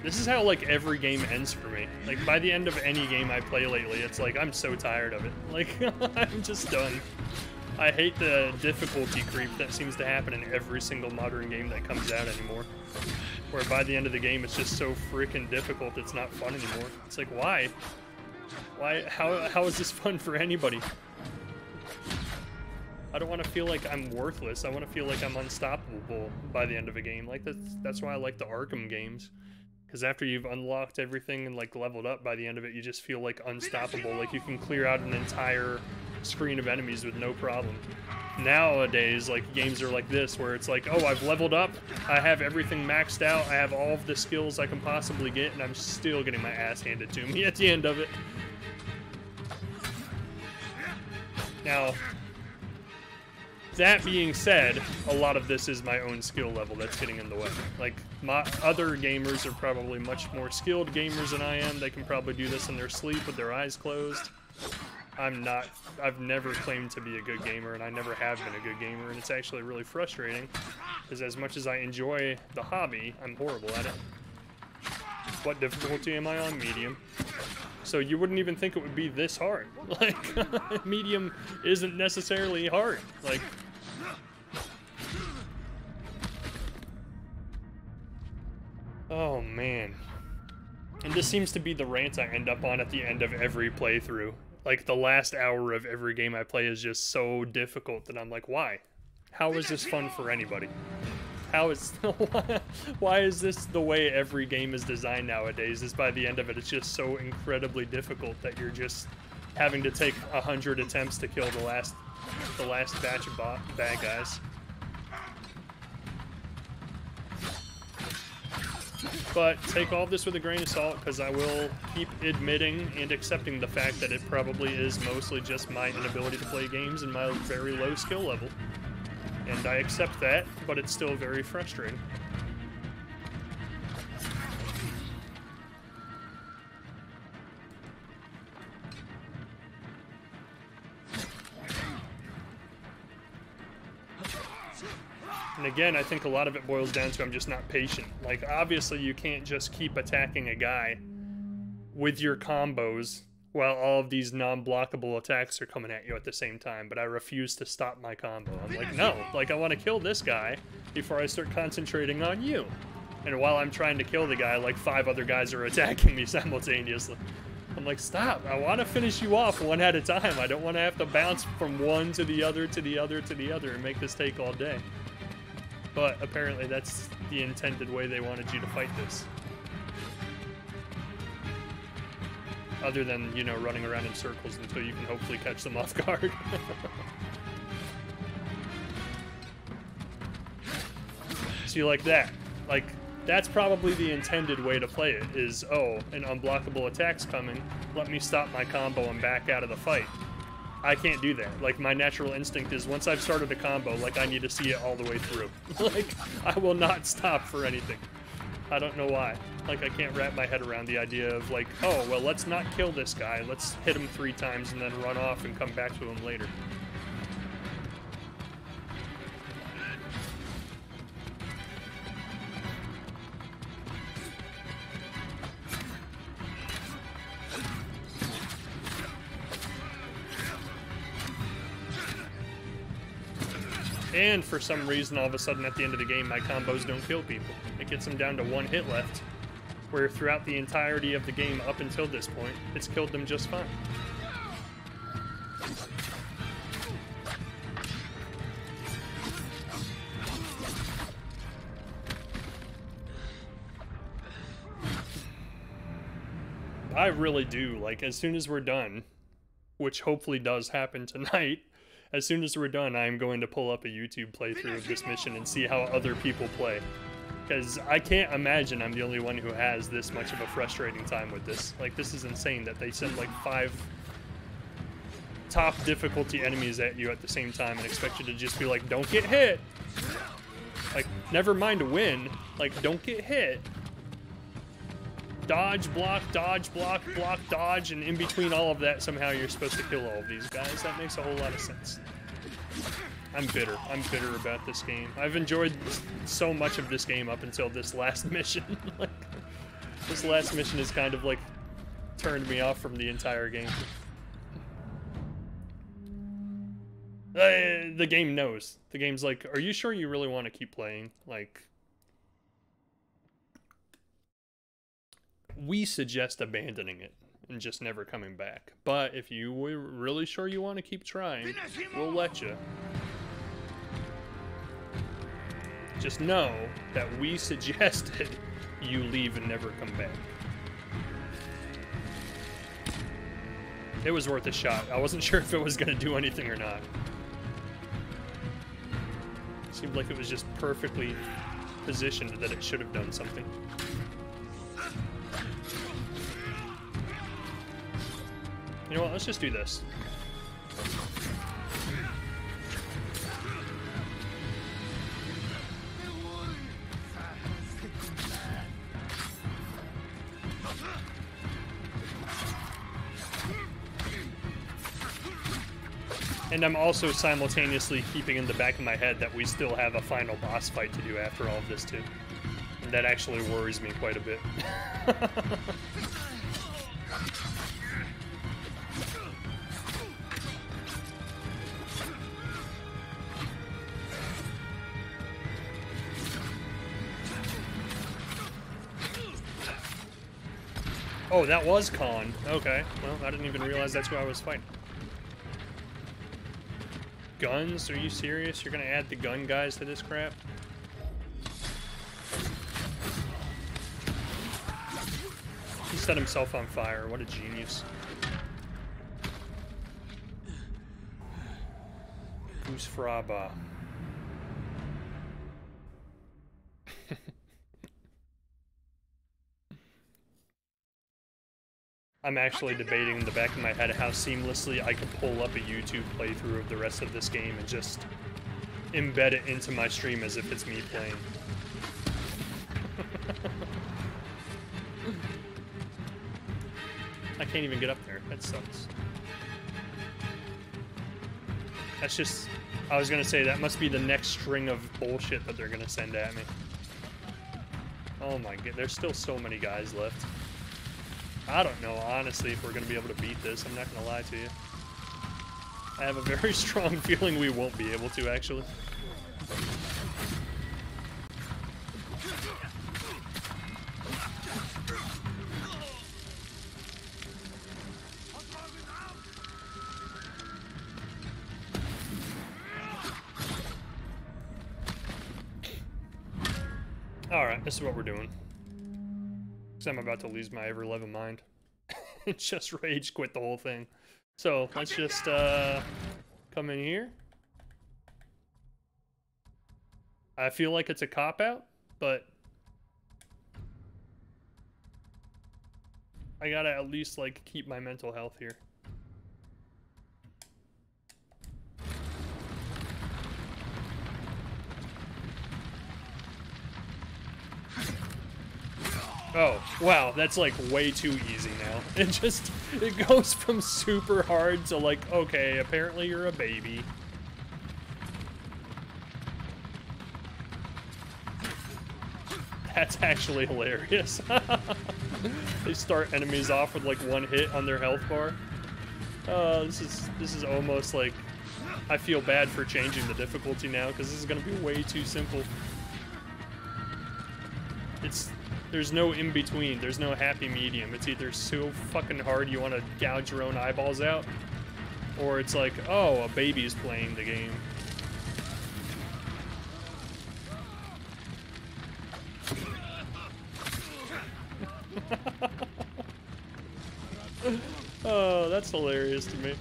This is how, like, every game ends for me. Like, by the end of any game I play lately, it's like, I'm so tired of it. Like, I'm just done. I hate the difficulty creep that seems to happen in every single modern game that comes out anymore. Where by the end of the game, it's just so freaking difficult, it's not fun anymore. It's like, why? Why? How is this fun for anybody? I don't want to feel like I'm worthless. I want to feel like I'm unstoppable by the end of a game. Like, that's why I like the Arkham games. Because after you've unlocked everything and, like, leveled up, by the end of it, you just feel, like, unstoppable. Like, you can clear out an entire screen of enemies with no problem. Nowadays, like, games are like this, where it's like, oh, I've leveled up, I have everything maxed out, I have all of the skills I can possibly get, and I'm still getting my ass handed to me at the end of it. Now, that being said, a lot of this is my own skill level that's getting in the way. Like, my other gamers are probably much more skilled gamers than I am. They can probably do this in their sleep with their eyes closed. I'm not. I've never claimed to be a good gamer, and I never have been a good gamer, and it's actually really frustrating, because as much as I enjoy the hobby, I'm horrible at it. What difficulty am I on? Medium. So you wouldn't even think it would be this hard. Like, medium isn't necessarily hard. Like, oh man. And this seems to be the rant I end up on at the end of every playthrough. Like, the last hour of every game I play is just so difficult that I'm like, why? How is this fun for anybody? How is... why is this the way every game is designed nowadays? Is by the end of it, it's just so incredibly difficult that you're just having to take 100 attempts to kill the last batch of bad guys. But take all this with a grain of salt, because I will keep admitting and accepting the fact that it probably is mostly just my inability to play games and my very low skill level. And I accept that, but it's still very frustrating. And again, I think a lot of it boils down to I'm just not patient. Like, obviously you can't just keep attacking a guy with your combos while all of these non-blockable attacks are coming at you at the same time, but I refuse to stop my combo. I'm like, no, like, I want to kill this guy before I start concentrating on you. And while I'm trying to kill the guy, like, 5 other guys are attacking me simultaneously. I'm like, stop, I want to finish you off one at a time. I don't want to have to bounce from one to the other to the other to the other and make this take all day. But apparently that's the intended way they wanted you to fight this. Other than, you know, running around in circles until you can hopefully catch them off guard. See, like that. Like, that's probably the intended way to play it, is, oh, an unblockable attack's coming, let me stop my combo and back out of the fight. I can't do that. Like, my natural instinct is once I've started a combo, like, I need to see it all the way through. Like, I will not stop for anything. I don't know why. Like, I can't wrap my head around the idea of, like, oh, well, let's not kill this guy. Let's hit him 3 times and then run off and come back to him later. And for some reason, all of a sudden, at the end of the game, my combos don't kill people. It gets them down to 1 hit left, where throughout the entirety of the game up until this point, it's killed them just fine. I really do. Like, as soon as we're done, which hopefully does happen tonight, as soon as we're done, I'm going to pull up a YouTube playthrough of this mission and see how other people play. Because I can't imagine I'm the only one who has this much of a frustrating time with this. Like, this is insane that they send, like, 5 top difficulty enemies at you at the same time and expect you to just be like, don't get hit! Like, never mind a win. Like, don't get hit. Dodge, block, block, dodge, and in between all of that, somehow you're supposed to kill all of these guys. That makes a whole lot of sense. I'm bitter. I'm bitter about this game. I've enjoyed so much of this game up until this last mission. Like, this last mission has kind of, like, turned me off from the entire game. The game knows. The game's like, are you sure you really want to keep playing? Like, we suggest abandoning it and just never coming back. But if you were really sure you want to keep trying, we'll let you. Just know that we suggested you leave and never come back. It was worth a shot. I wasn't sure if it was going to do anything or not. Seemed like it was just perfectly positioned that it should have done something. You know what, let's just do this. And I'm also simultaneously keeping in the back of my head that we still have a final boss fight to do after all of this too. And that actually worries me quite a bit. Oh, that was Khan. Okay. Well, I didn't even realize that's who I was fighting. Guns? Are you serious? You're gonna add the gun guys to this crap? He set himself on fire. What a genius. Goose Fraba. I'm actually debating in the back of my head how seamlessly I could pull up a YouTube playthrough of the rest of this game and just embed it into my stream as if it's me playing. I can't even get up there. That sucks. That's just... I was gonna say, that must be the next string of bullshit that they're gonna send at me. Oh my god, there's still so many guys left. I don't know, honestly, if we're going to be able to beat this. I'm not going to lie to you. I have a very strong feeling we won't be able to, actually. Alright, this is what we're doing. Because I'm about to lose my ever-loving mind. Just rage quit the whole thing. So, let's just come in here. I feel like it's a cop-out, but I gotta at least, like, keep my mental health here. Oh, wow, that's like way too easy now. It goes from super hard to like, okay, apparently you're a baby. That's actually hilarious. They start enemies off with like 1 hit on their health bar. This is almost like, I feel bad for changing the difficulty now because this is gonna be way too simple. There's no in-between. There's no happy medium. It's either so fucking hard you want to gouge your own eyeballs out, or it's like, oh, a baby's playing the game. Oh, that's hilarious to me.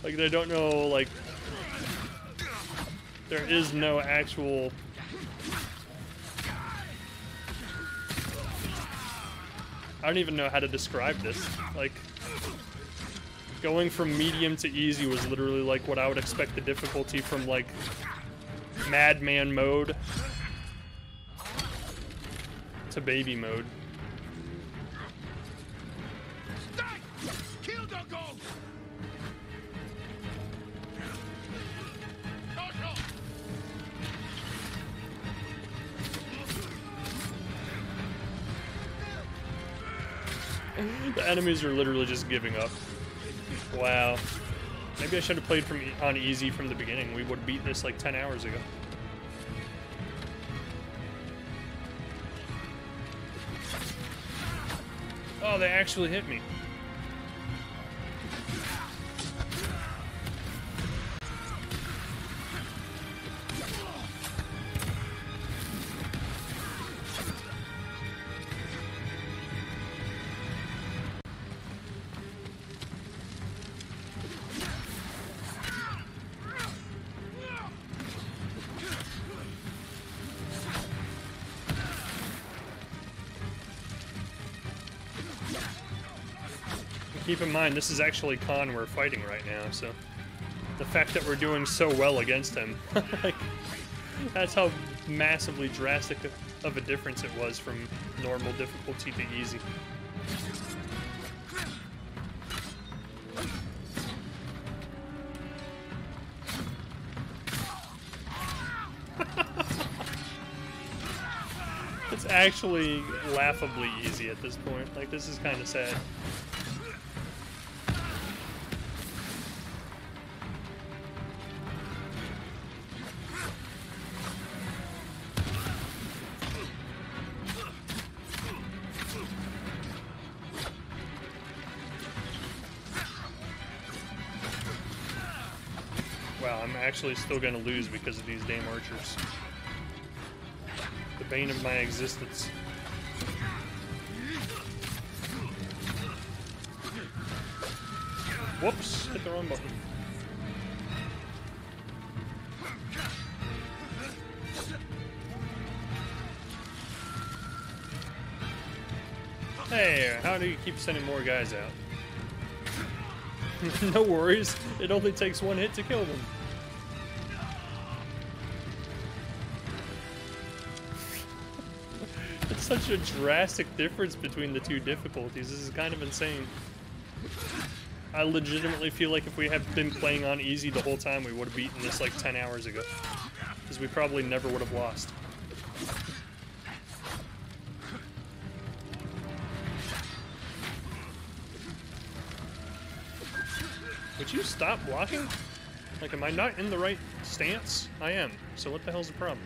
Like, they don't know, like, there is no actual... I don't even know how to describe this. Like, going from medium to easy was literally like what I would expect the difficulty from, like, Madman mode to baby mode. Kill the ghost! The enemies are literally just giving up. Wow. Maybe I should have played on easy from the beginning. We would have beat this like 10 hours ago. Oh, they actually hit me. Keep in mind, this is actually Khan we're fighting right now, so the fact that we're doing so well against him, like, that's how massively drastic of a difference it was from normal difficulty to easy. It's actually laughably easy at this point. Like, this is kind of sad. Wow, I'm actually still gonna lose because of these damn archers. The bane of my existence. Whoops, hit the wrong button. Hey, how do you keep sending more guys out? No worries, it only takes one hit to kill them. It's such a drastic difference between the two difficulties. This is kind of insane. I legitimately feel like if we had been playing on easy the whole time, we would have beaten this like 10 hours ago. Because we probably never would have lost. Would you stop blocking? Like, am I not in the right stance? I am. So what the hell's the problem?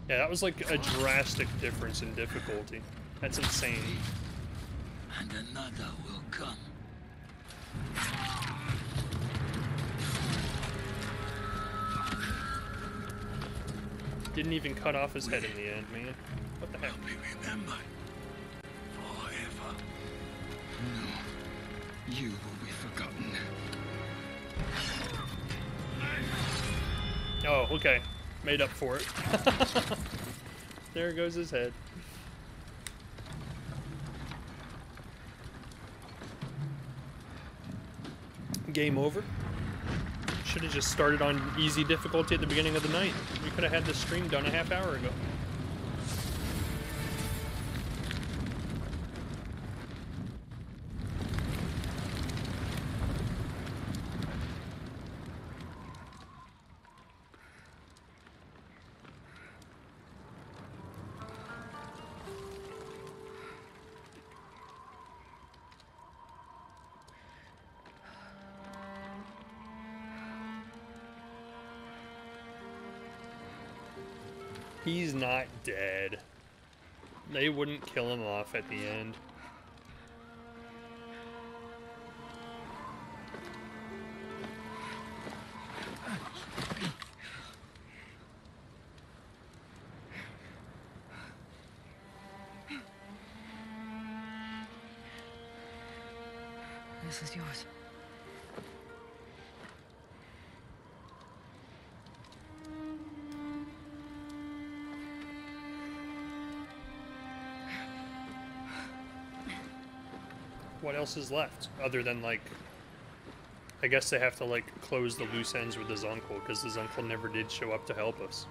Yeah, that was like a drastic difference in difficulty. That's insane. And another will come. Didn't even cut off his head in the end, man. What the heck? Be remembered forever. No, you will be forgotten. Oh, okay. Made up for it. There goes his head. Game over. Should have just started on easy difficulty at the beginning of the night. We could have had this stream done a half hour ago. He's not dead. They wouldn't kill him off at the end. This is yours. What else is left other than like, I guess they have to like close the loose ends with his uncle because his uncle never did show up to help us.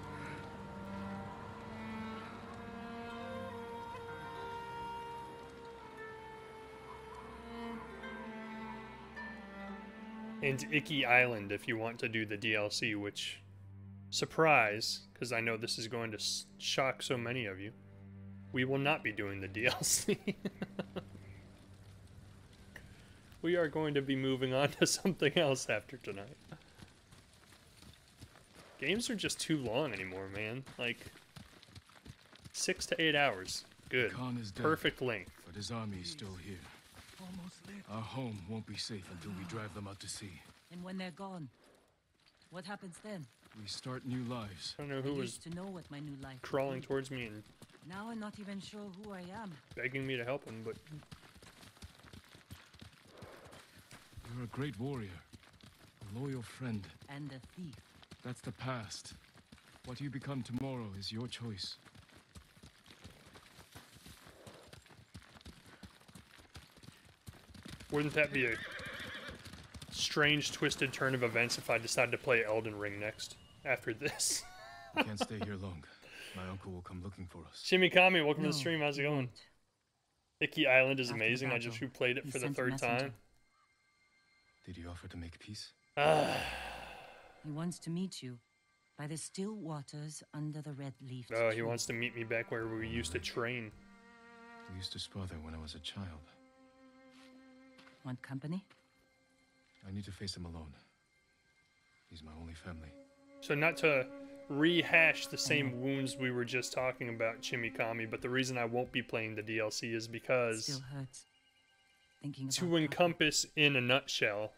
And Icky Island if you want to do the DLC, which, surprise, because I know this is going to shock so many of you, we will not be doing the DLC. We are going to be moving on to something else after tonight. Games are just too long anymore, man. Like, 6 to 8 hours. Good. Khan is dead, Perfect length. but his army is still here. Our home won't be safe until we drive them out to sea. And when they're gone, what happens then? We start new lives. I don't know I who was used to know what my new life would crawling be. towards me and Now I'm not even sure who I am. begging me to help him, but You're a great warrior, a loyal friend. And a thief. That's the past. What you become tomorrow is your choice. wouldn't that be a strange, twisted turn of events if I decided to play Elden Ring next after this? We can't stay here long. My uncle will come looking for us. Shimikami, welcome to No, the stream. How's it he going? won't. Icky Island is After amazing. I battle, just replayed it he for the sent a third messenger. time. Did he offer to make peace? He wants to meet you by the still waters under the red leaf. Oh, he wants to meet me back where we used to train. We used to spar there when I was a child. Want company? I need to face him alone. He's my only family. So not to rehash the same wounds we were just talking about, Shimikami, but the reason I won't be playing the DLC is because Still hurts. Thinking to about encompass in a nutshell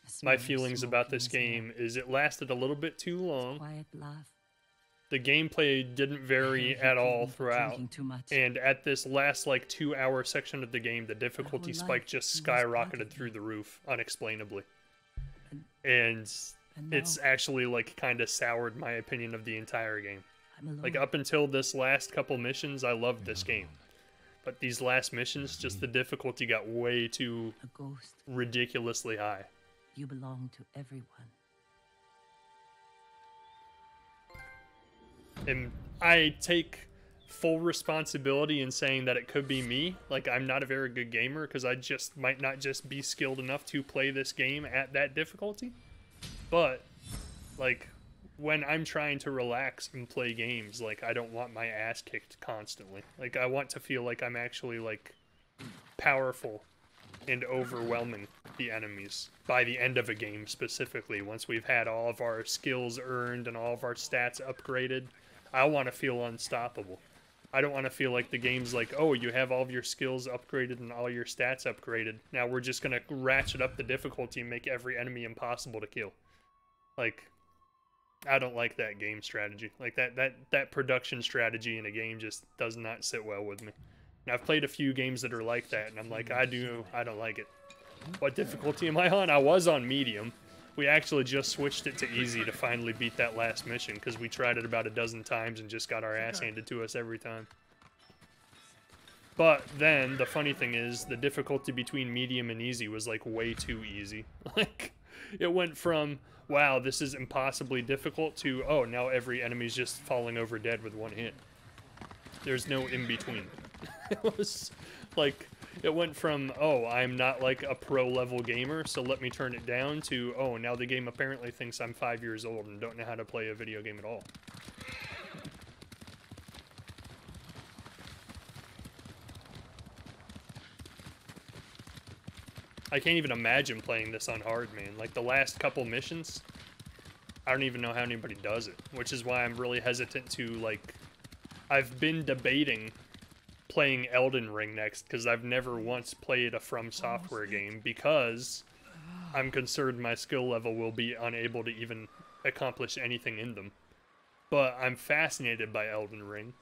the smell my of feelings smoke about in this his hair. game is it lasted a little bit too long. Quiet laugh. The gameplay didn't vary at all throughout. Drinking too much. And at this last like 2-hour section of the game, the difficulty whole spike life just he was part skyrocketed of through me. the roof unexplainably. And And it's now actually like kind of soured my opinion of the entire game. I'm alone. Like up until this last couple missions, I loved this game. But these last missions, just the difficulty got way too A ghost. ridiculously high. You belong to everyone. And I take full responsibility in saying that it could be me. Like, I'm not a very good gamer because I just might not just be skilled enough to play this game at that difficulty. But, like, when I'm trying to relax and play games, like, I don't want my ass kicked constantly. Like, I want to feel like I'm actually, like, powerful and overwhelming the enemies by the end of a game specifically. Once we've had all of our skills earned and all of our stats upgraded, I want to feel unstoppable. I don't want to feel like the game's like, oh, you have all of your skills upgraded and all your stats upgraded. Now we're just going to ratchet up the difficulty and make every enemy impossible to kill. Like, I don't like that game strategy. Like, that production strategy in a game just does not sit well with me. And I've played a few games that are like that, and I'm like, I don't like it. What difficulty am I on? I was on medium. We actually just switched it to easy to finally beat that last mission, because we tried it about a dozen times and just got our ass handed to us every time. But then, the funny thing is, the difficulty between medium and easy was like way too easy. Like, it went from, wow, this is impossibly difficult, to, oh, now every enemy's just falling over dead with one hit. There's no in-between. It was like, it went from, oh, I'm not like a pro level gamer, so let me turn it down, to, oh, now the game apparently thinks I'm 5 years old and don't know how to play a video game at all. I can't even imagine playing this on hard, man. Like, the last couple missions, I don't even know how anybody does it, which is why I'm really hesitant to, like, I've been debating playing Elden Ring next, because I've never once played a From Software game, because I'm concerned my skill level will be unable to even accomplish anything in them. But I'm fascinated by Elden Ring,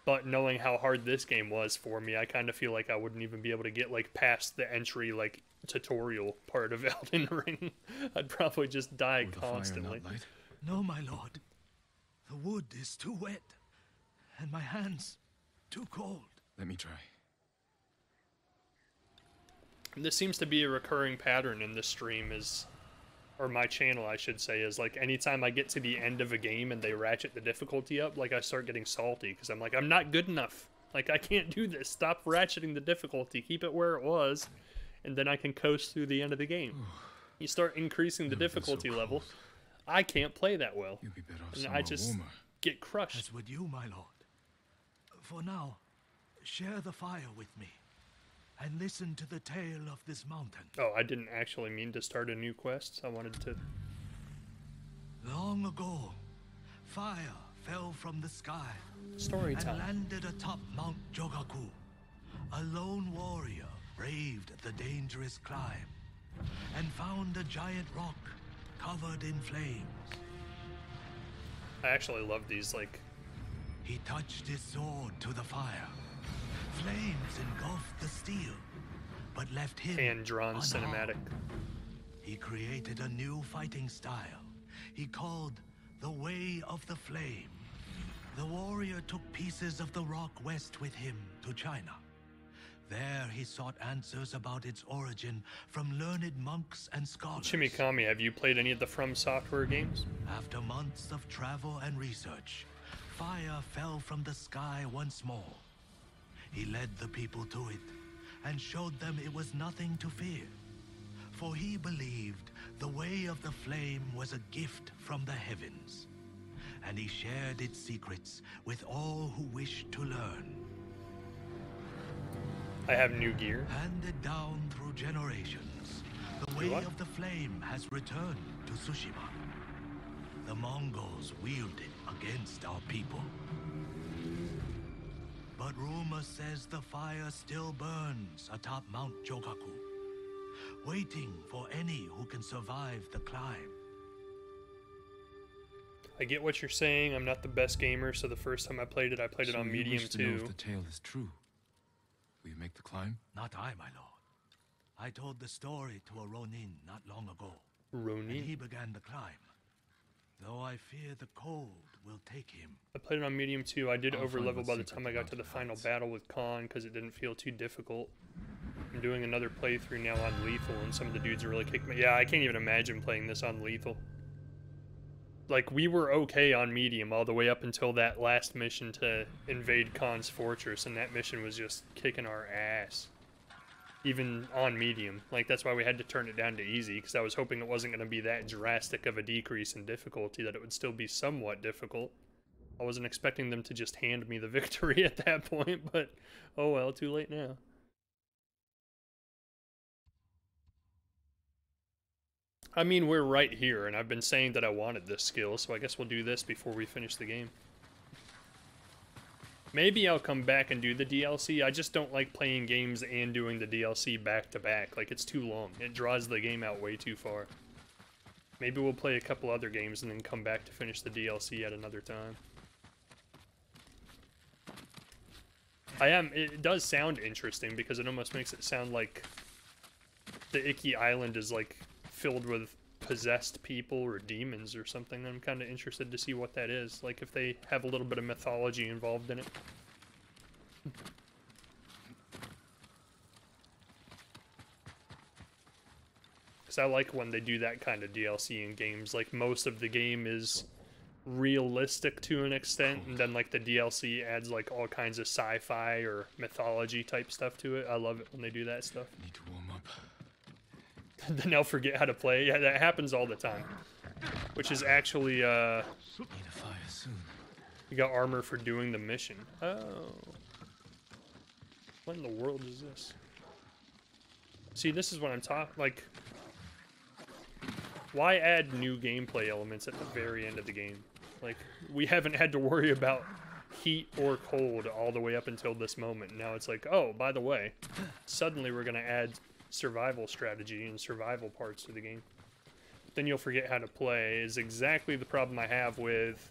But knowing how hard this game was for me, I kind of feel like I wouldn't even be able to get like past the entry like tutorial part of Elden Ring. I'd probably just die Will the fire constantly. not light? No, my lord. The wood is too wet, and my hands too cold. Let me try. This seems to be a recurring pattern in this stream is, or my channel I should say, is like anytime I get to the end of a game and they ratchet the difficulty up, like I start getting salty because I'm like, I'm not good enough. Like I can't do this. Stop ratcheting the difficulty. Keep it where it was, and then I can coast through the end of the game. You start increasing the Never been so difficulty level. cold. I can't play that well. You'd be better off And somewhere I just warmer. get crushed. As would you, my lord. For now, share the fire with me, and listen to the tale of this mountain. Oh, I didn't actually mean to start a new quest. I wanted to. Long ago, fire fell from the sky Story and time. landed atop Mount Jogaku. A lone warrior braved the dangerous climb and found a giant rock covered in flames. I actually love these, like, He touched his sword to the fire. Flames engulfed the steel, but left him hand-drawn unharmed. cinematic. He created a new fighting style he called the Way of the Flame. The warrior took pieces of the rock west with him to China. There he sought answers about its origin from learned monks and scholars. Chimikami, have you played any of the From Software games? After months of travel and research, fire fell from the sky once more. He led the people to it and showed them it was nothing to fear. For he believed the Way of the Flame was a gift from the heavens, and he shared its secrets with all who wished to learn. I have new gear. Handed down through generations, the Way what? of the Flame has returned to Tsushima. The Mongols wield it against our people. But rumor says the fire still burns atop Mount Jogaku, waiting for any who can survive the climb. I get what you're saying. I'm not the best gamer, so the first time I played it So on you medium wish to know too. if the tale is true. Will you make the climb? Not I, my lord. I told the story to a Ronin not long ago, and Ronin. he began the climb. Though I fear the cold will take him. I played it on medium too. I did I'll over find level what by the secret time the I got to the mountain final hides. battle with Khan because it didn't feel too difficult. I'm doing another playthrough now on lethal, and some of the dudes are really kicking me. Yeah, I can't even imagine playing this on lethal. Like, we were okay on medium all the way up until that last mission to invade Khan's fortress, and that mission was just kicking our ass. Even on medium. Like, that's why we had to turn it down to easy, because I was hoping it wasn't going to be that drastic of a decrease in difficulty, that it would still be somewhat difficult. I wasn't expecting them to just hand me the victory at that point, but oh well, too late now. I mean, we're right here, and I've been saying that I wanted this skill, so I guess we'll do this before we finish the game. Maybe I'll come back and do the DLC. I just don't like playing games and doing the DLC back to back. Like, it's too long. It draws the game out way too far. Maybe we'll play a couple other games and then come back to finish the DLC at another time. It does sound interesting because it almost makes it sound like the Icky Island is like filled with possessed people or demons or something. I'm kind of interested to see what that is, like if they have a little bit of mythology involved in it. Because I like when they do that kind of DLC in games. Like, most of the game is realistic to an extent, and then like the DLC adds like all kinds of sci-fi or mythology type stuff to it. I love it when they do that stuff. Need to warm up. Then they'll forget how to play. Yeah, that happens all the time. Which is actually, Need a fire soon. you got armor for doing the mission. Oh. What in the world is this? See, this is what I'm talking, like, why add new gameplay elements at the very end of the game? Like, we haven't had to worry about heat or cold all the way up until this moment. Now it's like, oh, by the way, suddenly we're going to add survival strategy and survival parts to the game. Then you'll forget how to play is exactly the problem I have with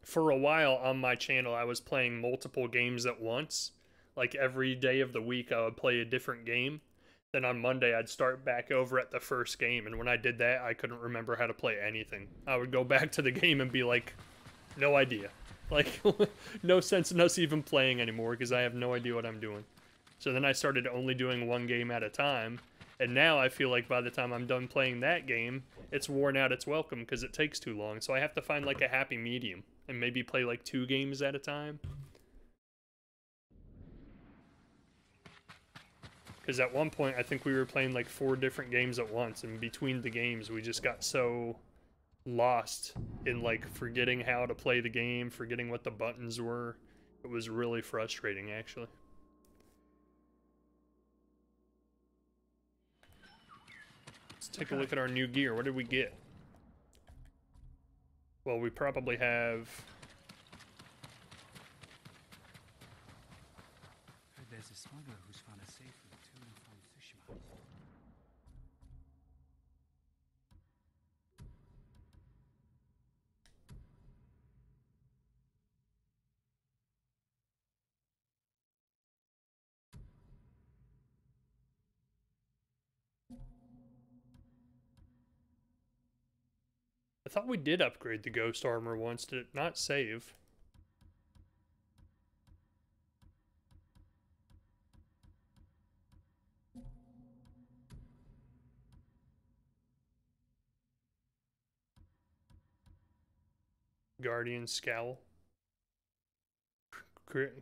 for a while on my channel, I was playing multiple games at once. Like every day of the week, I would play a different game. Then on Monday, I'd start back over at the first game. And when I did that, I couldn't remember how to play anything. I would go back to the game and be like, no idea. Like, no sense in us even playing anymore because I have no idea what I'm doing. So then I started only doing one game at a time. And now I feel like by the time I'm done playing that game, it's worn out its welcome because it takes too long. So I have to find like a happy medium and maybe play like 2 games at a time. Because at one point, I think we were playing like 4 different games at once. And between the games, we just got so lost in like forgetting how to play the game, forgetting what the buttons were. It was really frustrating, actually. Let's take a look at our new gear. What did we get? Well, we probably have... There's a smuggler who's found a safe route to and from Tsushima. I thought we did upgrade the ghost armor once. Did it not save? Guardian Scowl.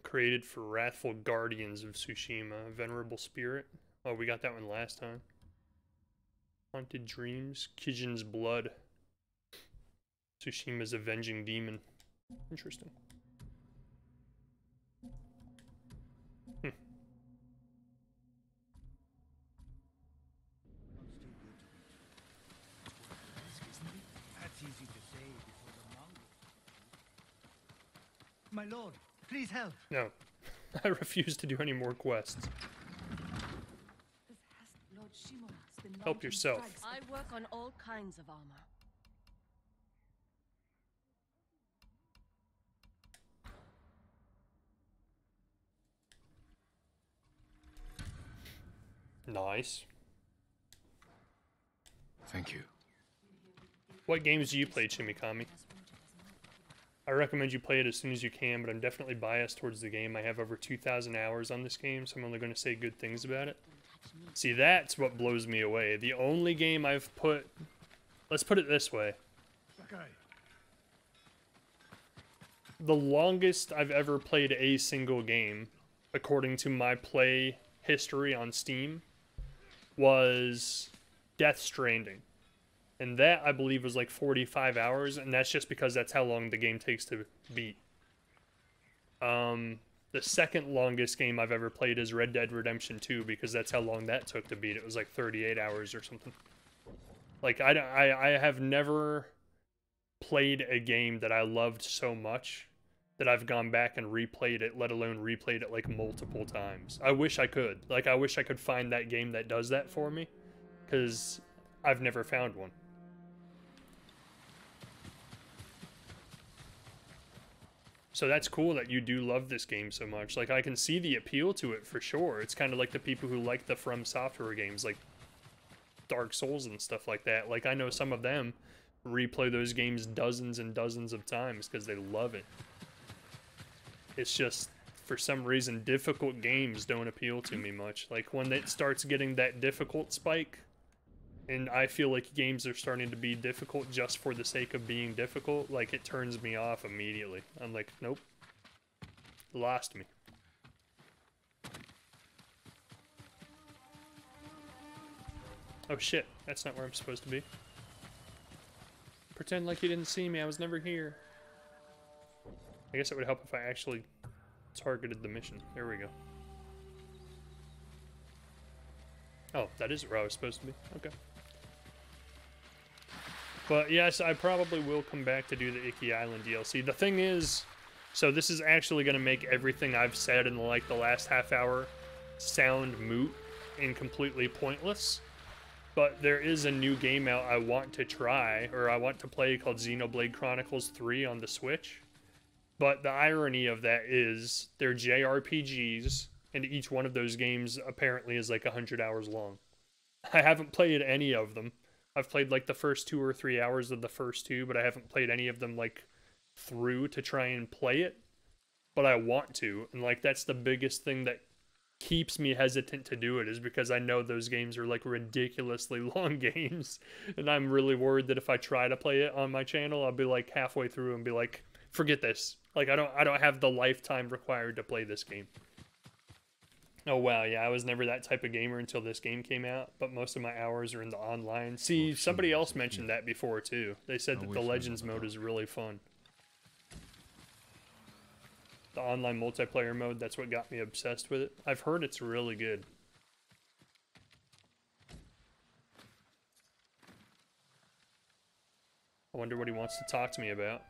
Created for wrathful guardians of Tsushima. Venerable Spirit. Oh, we got that one last time. Haunted Dreams. Kijin's Blood. Tsushima's Avenging Demon. Interesting. That's easy to say before the Mongols. My lord, please help. No. I refuse to do any more quests. Help yourself. I work on all kinds of armor. Nice. Thank you. What games do you play, Chimikami? I recommend you play it as soon as you can, but I'm definitely biased towards the game. I have over 2,000 hours on this game, so I'm only going to say good things about it. See, that's what blows me away. The only game I've put... Let's put it this way. The longest I've ever played a single game, according to my play history on Steam, was Death Stranding. And that, I believe, was like 45 hours, and that's just because that's how long the game takes to beat. The second longest game I've ever played is Red Dead Redemption 2, because that's how long that took to beat. It was like 38 hours or something. Like, I have never played a game that I loved so much that I've gone back and replayed it, let alone replayed it like multiple times. I wish I could. Like, I wish I could find that game that does that for me, because I've never found one. So that's cool that you do love this game so much. Like, I can see the appeal to it for sure. It's kind of like the people who like the From Software games, like Dark Souls and stuff like that. Like, I know some of them replay those games dozens and dozens of times because they love it. It's just, for some reason, difficult games don't appeal to me much. Like, when it starts getting that difficult spike, and I feel like games are starting to be difficult just for the sake of being difficult, like, it turns me off immediately. I'm like, nope. Lost me. Oh shit, that's not where I'm supposed to be. Pretend like you didn't see me, I was never here. I guess it would help if I actually targeted the mission. There we go. Oh, that is where I was supposed to be. Okay. But yes, I probably will come back to do the Icky Island DLC. The thing is, so this is actually going to make everything I've said in like the last half hour sound moot and completely pointless. But there is a new game out I want to try, or I want to play, called Xenoblade Chronicles 3 on the Switch. But the irony of that is they're JRPGs, and each one of those games apparently is like 100 hours long. I haven't played any of them. I've played like the first 2 or 3 hours of the first two, but I haven't played any of them like through to try and play it. But I want to, and like that's the biggest thing that keeps me hesitant to do it, is because I know those games are like ridiculously long games, and I'm really worried that if I try to play it on my channel, I'll be like halfway through and be like, forget this. Like I don't have the lifetime required to play this game. Oh wow, yeah, I was never that type of gamer until this game came out, but most of my hours are in the online. See, somebody else mentioned that before too. They said that the Legends mode is really fun. The online multiplayer mode, that's what got me obsessed with it. I've heard it's really good. I wonder what he wants to talk to me about.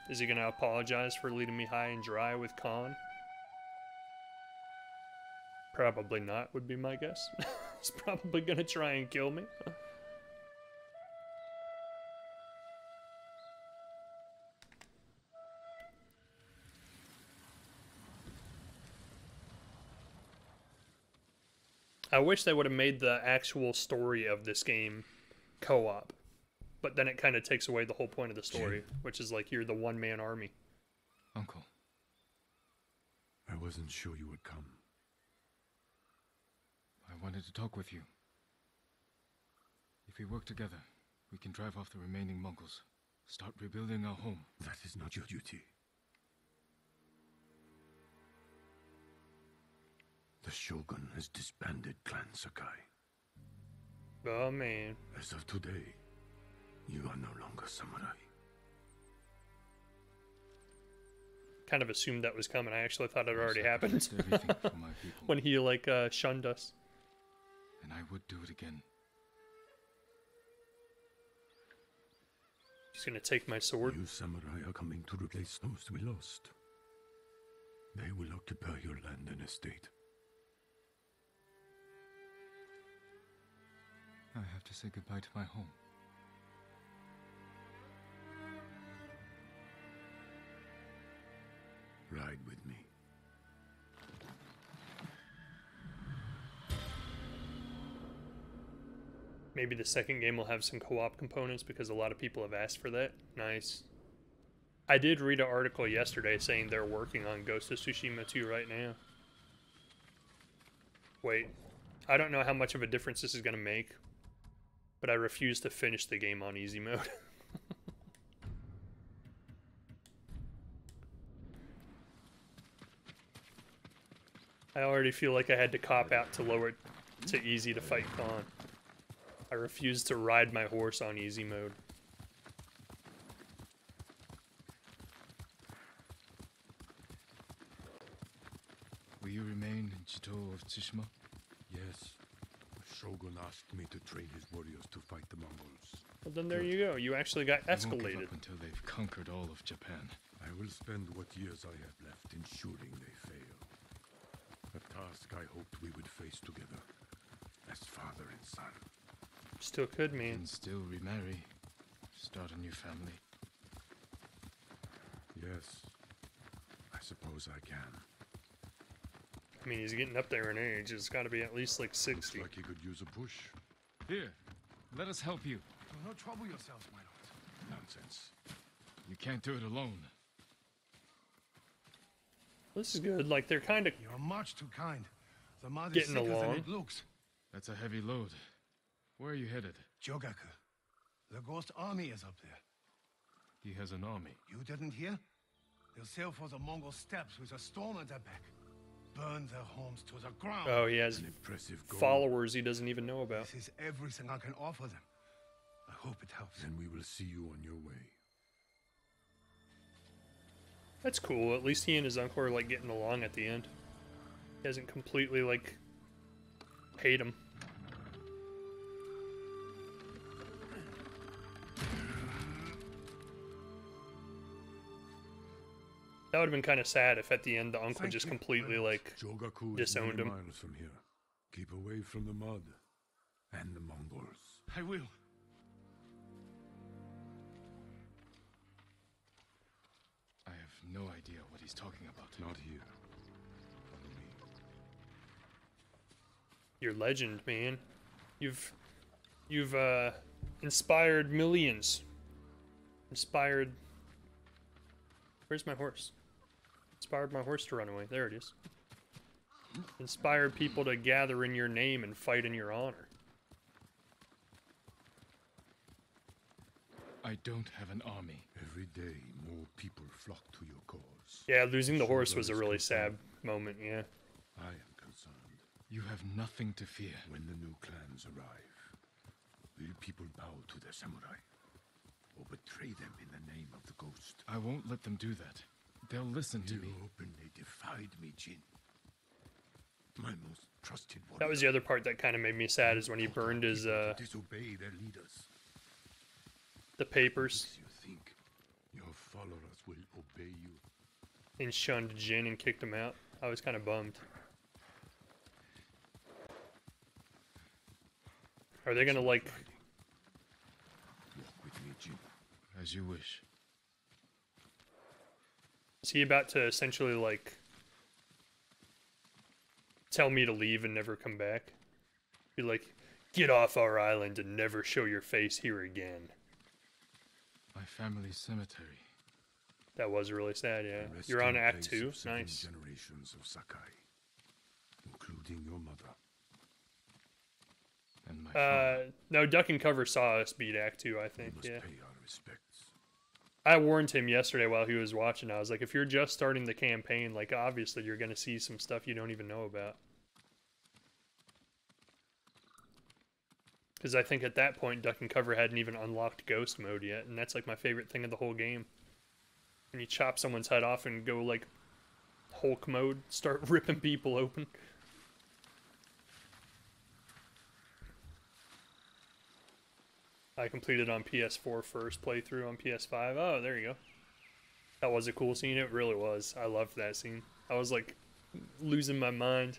Is he gonna apologize for leading me high and dry with Khan? Probably not, would be my guess. He's probably gonna try and kill me. I wish they would have made the actual story of this game co-op. But then it kind of takes away the whole point of the story, which is like you're the one-man army. Uncle. I wasn't sure you would come. I wanted to talk with you. If we work together, we can drive off the remaining Mongols. Start rebuilding our home. That is not your duty. The Shogun has disbanded Clan Sakai. Oh man. As of today, you are no longer samurai. Kind of assumed that was coming. I actually thought it already happened. Everything for my people. When he like shunned us. And I would do it again. He's gonna take my sword. You samurai are coming to replace those we lost. They will occupy your land and estate. I have to say goodbye to my home. Ride with me. Maybe the second game will have some co-op components because a lot of people have asked for that. Nice. I did read an article yesterday saying they're working on Ghost of Tsushima 2 right now. Wait. I don't know how much of a difference this is going to make, but I refuse to finish the game on easy mode. I already feel like I had to cop out to lower it to easy to fight Khan. I refuse to ride my horse on easy mode. Will you remain in Chito of Tsushima? Yes. The Shogun asked me to train his warriors to fight the Mongols. Well, then there you go. You actually got I won't give escalated. up until they've conquered all of Japan. I will spend what years I have left ensuring they fail. A task I hoped we would face together, as father and son. Still could, man. And still remarry. Start a new family. Yes. I suppose I can. I mean, he's getting up there in age. It's got to be at least like 60. Looks like he could use a push. Here, let us help you. Do not trouble yourselves, my lord. Nonsense. You can't do it alone. This is good. Like, they're kind of You're much too kind. The mud is Getting thicker than along. it looks. That's a heavy load. Where are you headed? Jogaku. The ghost army is up there. He has an army. You didn't hear? They'll sail for the Mongol steppes with a storm at their back. Burn their homes to the ground. Oh, he has An impressive goal. followers he doesn't even know about. This is everything I can offer them. I hope it helps. Then we will see you on your way. That's cool. At least he and his uncle are like getting along at the end. He hasn't completely like hate him. That would have been kind of sad if at the end the uncle Thank just you. completely like Jogaku is disowned many him. miles from here. Keep away from the mud and the Mongols. I will. I have no idea what he's talking about. Not here. Follow me. You're legend, man. You've inspired millions. Inspired. Where's my horse? Inspired my horse to run away. There it is. Inspired people to gather in your name and fight in your honor. I don't have an army. Every day, more people flock to your cause. Yeah, losing the horse was a really sad moment, yeah. I am concerned. You have nothing to fear. When the new clans arrive, will people bow to their samurai? Or betray them in the name of the ghost? I won't let them do that. They'll listen to You me. openly defied me, Jin. My most trusted warrior. That was the other part that kind of made me sad, is when he burned his, disobey their leaders. the papers You think your followers will obey you? and shunned Jin and kicked him out. I was kind of bummed. Are they gonna, like... Walk with me, Jin. As you wish. Is he about to essentially, like... tell me to leave and never come back? Be like, get off our island and never show your face here again. My family's cemetery. That was really sad, yeah. The You're on resting Act place 2? of 7 Nice. generations of Sakai, including your mother. And my father. No, Duck and Cover saw us beat Act 2, I We think, must yeah. pay our respects. I warned him yesterday while he was watching. I was like, if you're just starting the campaign, like, obviously you're gonna see some stuff you don't even know about. Because I think at that point, Duck and Cover hadn't even unlocked Ghost Mode yet, and that's, like, my favorite thing of the whole game. When you chop someone's head off and go, like, Hulk mode, start ripping people open. I completed on PS4 first playthrough on PS5. Oh, there you go. That was a cool scene. It really was. I loved that scene. I was, like, losing my mind.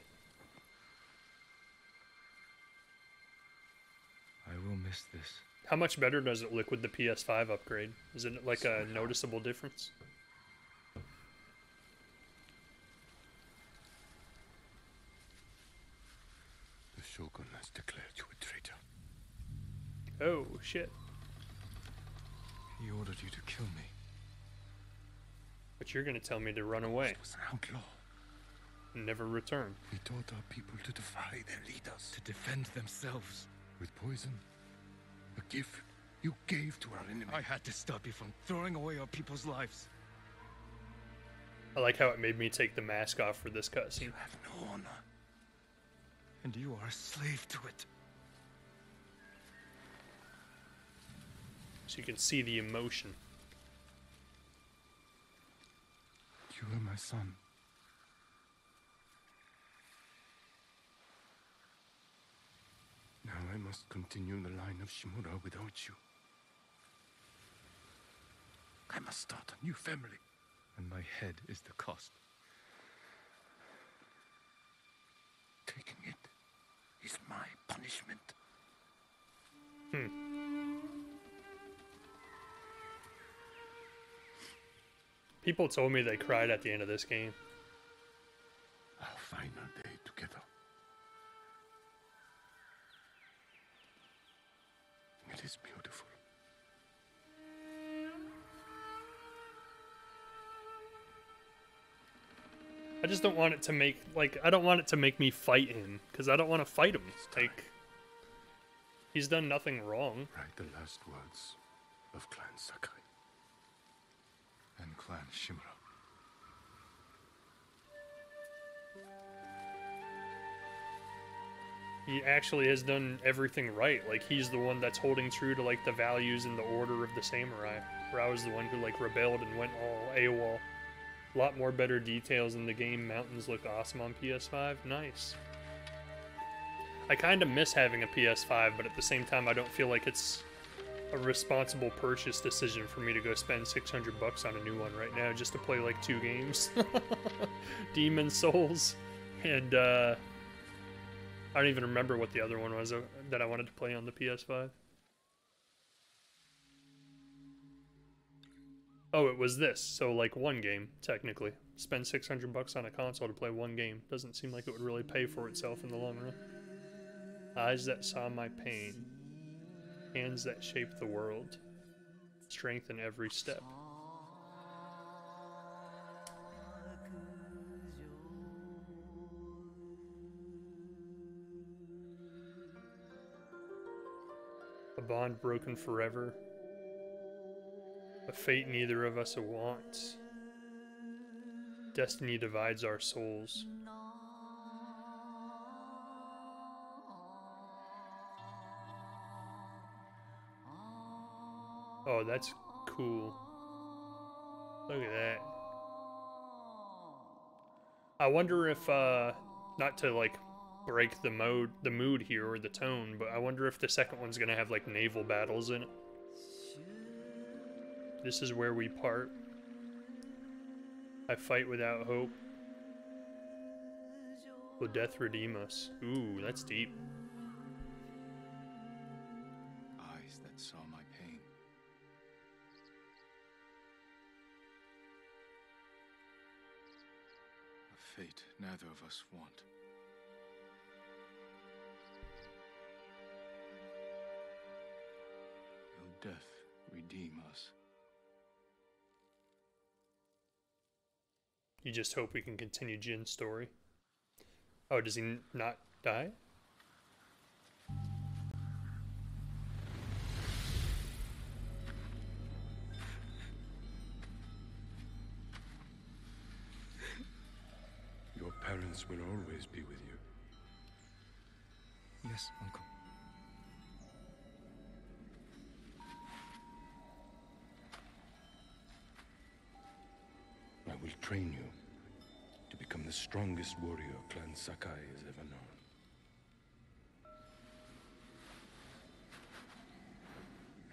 I will miss this. How much better does it look with the PS5 upgrade? Is it, like, a noticeable difference? The Shogun has declared you a traitor. Oh, shit. He ordered you to kill me. But you're gonna tell me to run away He was an outlaw. and never return. He taught our people to defy their leaders. To defend themselves. With poison, a gift you gave to our enemy. I had to stop you from throwing away our people's lives. I like how it made me take the mask off for this cutscene. You have no honor. And you are a slave to it. So you can see the emotion. You are my son. Now I must continue the line of Shimura without you. I must start a new family. And my head is the cost. Taking it is my punishment. People told me they cried at the end of this game. Our final day together. It is beautiful. I just don't want it to make, like, I don't want it to make me fight him, because I don't want to fight him. Like, he's done nothing wrong. Write the last words of Clan Sakai. And Clan Shimura. He actually has done everything right. Like, he's the one that's holding true to, like, the values and the order of the samurai. Where I was the one who, like, rebelled and went all AWOL. A lot more better details in the game. Mountains look awesome on PS5. Nice. I kind of miss having a PS5, but at the same time, I don't feel like it's a responsible purchase decision for me to go spend $600 on a new one right now just to play, like, 2 games. Demon Souls and, I don't even remember what the other one was that I wanted to play on the PS5. Oh, it was this. So like one game, technically. Spend $600 on a console to play one game. Doesn't seem like it would really pay for itself in the long run. Eyes that saw my pain. Hands that shaped the world. Strength in every step. A bond broken forever. A fate neither of us wants. Destiny divides our souls. Oh, that's cool. Look at that. I wonder if, not to like break the mood here or the tone, but I wonder if the second one's gonna have like naval battles in it. This is where we part. I fight without hope. Will death redeem us? Ooh, that's deep. Eyes that saw my pain. A fate neither of us want. Will death redeem us? You just hope we can continue Jin's story. Oh, does he not die? Your parents will always be with you. Yes, Uncle. I will train you to become the strongest warrior Clan Sakai has ever known.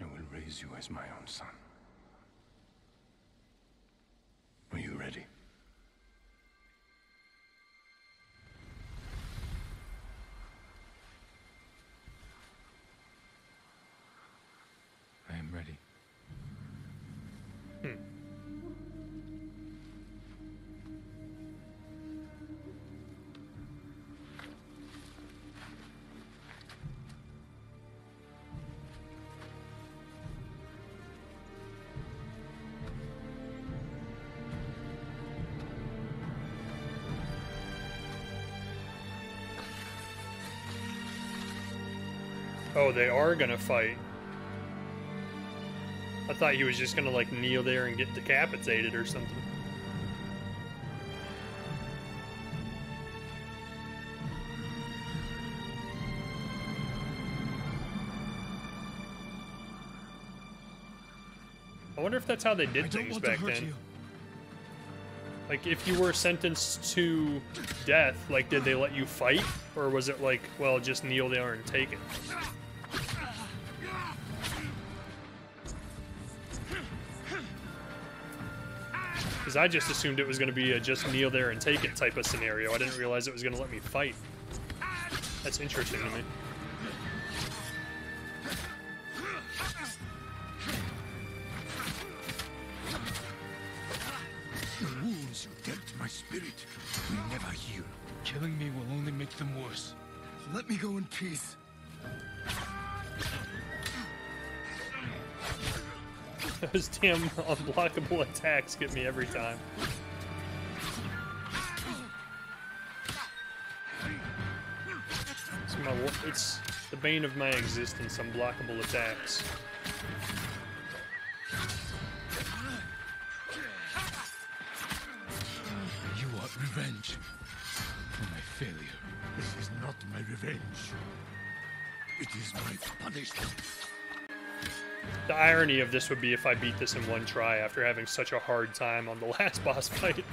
I will raise you as my own son. Are you ready? I am ready. Oh, they are gonna fight. I thought he was just gonna like kneel there and get decapitated or something. I wonder if that's how they did things back then. Like, if you were sentenced to death, like, did they let you fight? Or was it like, well, just kneel there and take it? Because I just assumed it was going to be a just kneel there and take it type of scenario. I didn't realize it was going to let me fight. That's interesting to me. The wounds you dealt my spirit will never heal. Killing me will only make them worse. Let me go in peace. Those damn unblockable attacks get me every time. It's the bane of my existence, unblockable attacks. You want revenge for my failure. This is not my revenge. It is my punishment. The irony of this would be if I beat this in one try after having such a hard time on the last boss fight.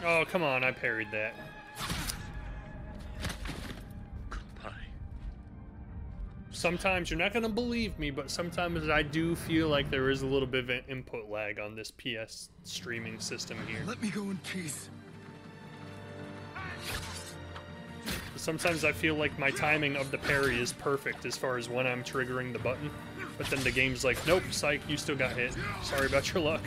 Oh, come on, I parried that. Goodbye. Sometimes you're not going to believe me, but sometimes I do feel like there is a little bit of an input lag on this PS streaming system here. Let me go in peace. Sometimes I feel like my timing of the parry is perfect as far as when I'm triggering the button, but then the game's like, nope, psych, you still got hit. Sorry about your luck.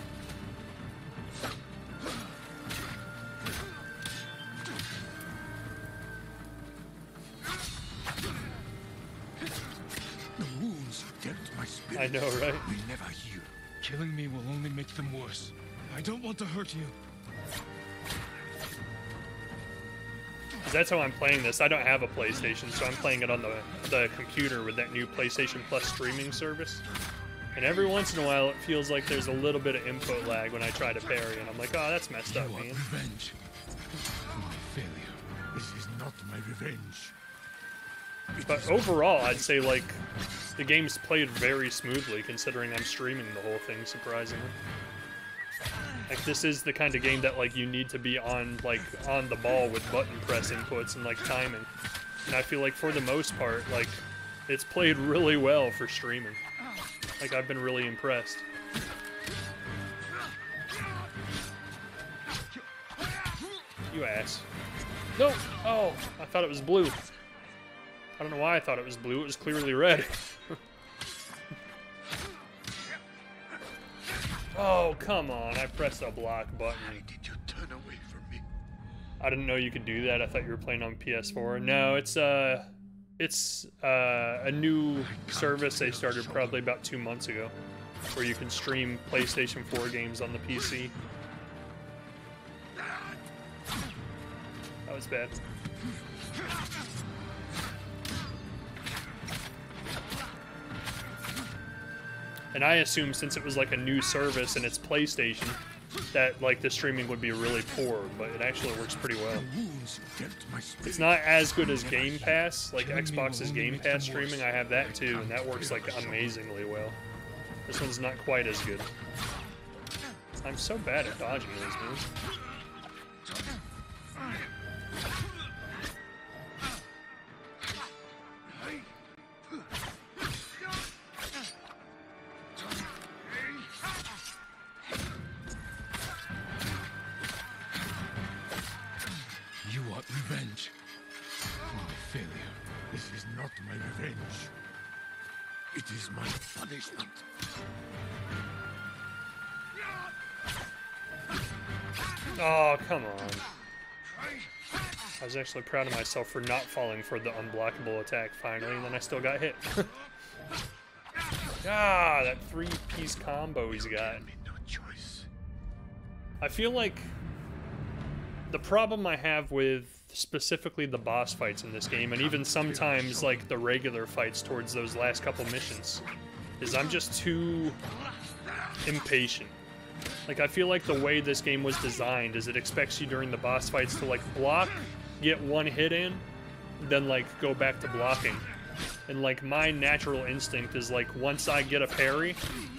The wounds dealt my spirit. I know, right? We never heal. Killing me will only make them worse. I don't want to hurt you. 'Cause that's how I'm playing this. I don't have a PlayStation, so I'm playing it on the computer with that new PlayStation Plus streaming service. And every once in a while, it feels like there's a little bit of input lag when I try to parry, and I'm like, oh, that's messed up, man. Revenge. My failure. This is not my revenge. But overall, I'd say, like, the game's played very smoothly, considering I'm streaming the whole thing, surprisingly. Like, this is the kind of game that, like, you need to be on, like, on the ball with button press inputs and, like, timing. And I feel like, for the most part, like, it's played really well for streaming. Like, I've been really impressed. You ass. No! Oh, I thought it was blue. I don't know why I thought it was blue. It was clearly red. Oh, come on. I pressed a block button. Why did you turn away from me? I didn't know you could do that. I thought you were playing on PS4. No, it's a new service they started probably about 2 months ago, where you can stream PlayStation 4 games on the PC. That was bad. And I assumed since it was like a new service and it's PlayStation, that like the streaming would be really poor, but it actually works pretty well. It's not as good as Game Pass, like Xbox's Game Pass streaming. I have that too, and that works like amazingly well. This one's not quite as good. I'm so bad at dodging these moves. Revenge. My failure. This is not my revenge. It is my punishment. Oh, come on. I was actually proud of myself for not falling for the unblockable attack finally, and then I still got hit. Ah, that 3-piece combo he's got. No choice. I feel like the problem I have with specifically the boss fights in this game, and even sometimes like the regular fights towards those last couple missions, is I'm just too impatient. Like, I feel like the way this game was designed is it expects you during the boss fights to like block, get one hit in, then like go back to blocking. And like my natural instinct is like once I get a parry,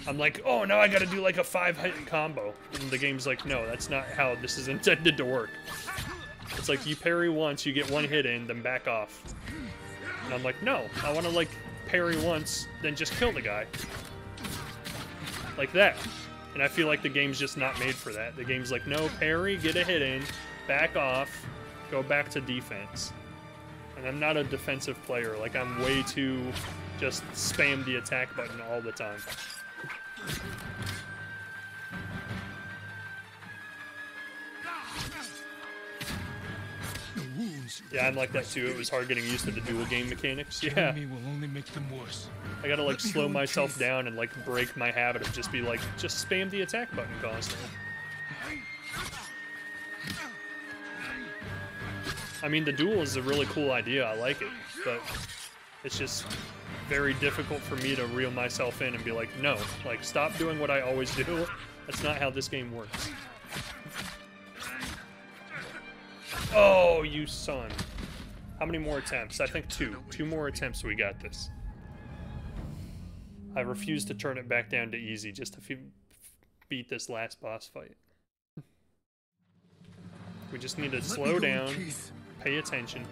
I'm like, oh, now I gotta do like a 5-hit combo. And the game's like, no, that's not how this is intended to work. It's like you parry once, you get one hit in, then back off. And I'm like, no, I want to like parry once, then just kill the guy. Like that. And I feel like the game's just not made for that. The game's like, no, parry, get a hit in, back off, go back to defense. And I'm not a defensive player. Like, I'm way too just spam the attack button all the time. Yeah, I'm like that too. It was hard getting used to the dual game mechanics. Yeah. Me will only make them worse. I gotta like slow myself down and like break my habit of just be like, just spam the attack button constantly. I mean, the duel is a really cool idea. I like it, but it's just very difficult for me to reel myself in and be like, no, like stop doing what I always do. That's not how this game works. Oh, you son. How many more attempts? I think 2. 2 more attempts, we got this. I refuse to turn it back down to easy just to beat this last boss fight. We just need to slow down, pay attention,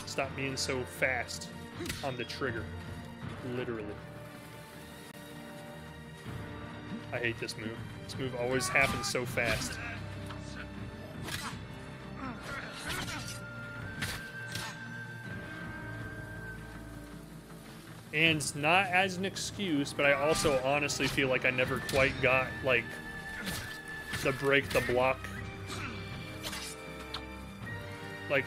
stop being so fast on the trigger. Literally. I hate this move. This move always happens so fast. And not as an excuse, but I also honestly feel like I never quite got, like, the break the block. Like,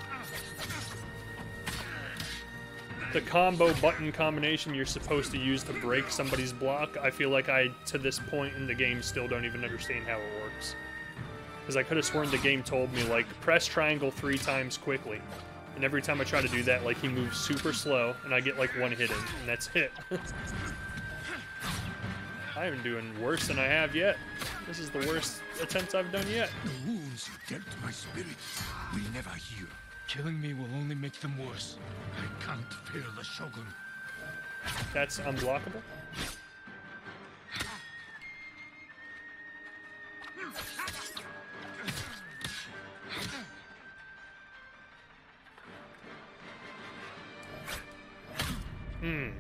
the combo button combination you're supposed to use to break somebody's block, I feel like I, to this point in the game, still don't even understand how it works. Because I could have sworn the game told me, like, press triangle 3 times quickly. And every time I try to do that, like, he moves super slow, and I get, like, 1 hit in, and that's it. I'm doing worse than I have yet. This is the worst attempt I've done yet. The wounds you dealt my spirit will never heal. Killing me will only make them worse. I can't fear the Shogun. That's unblockable? Why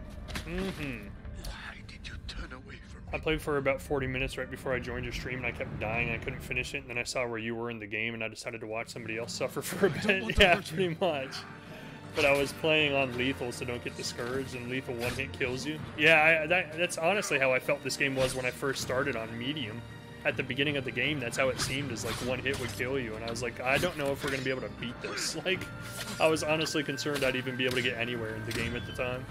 did you turn away from me? I played for about 40 minutes right before I joined your stream, and I kept dying. I couldn't finish it, and then I saw where you were in the game, and I decided to watch somebody else suffer for a bit. Yeah, pretty much. But I was playing on lethal, so don't get discouraged, and lethal one-hit kills you. Yeah, that's honestly how I felt this game was when I first started on medium. At the beginning of the game, that's how it seemed, is like one hit would kill you, and I was like, I don't know if we're going to be able to beat this. Like, I was honestly concerned I'd even be able to get anywhere in the game at the time.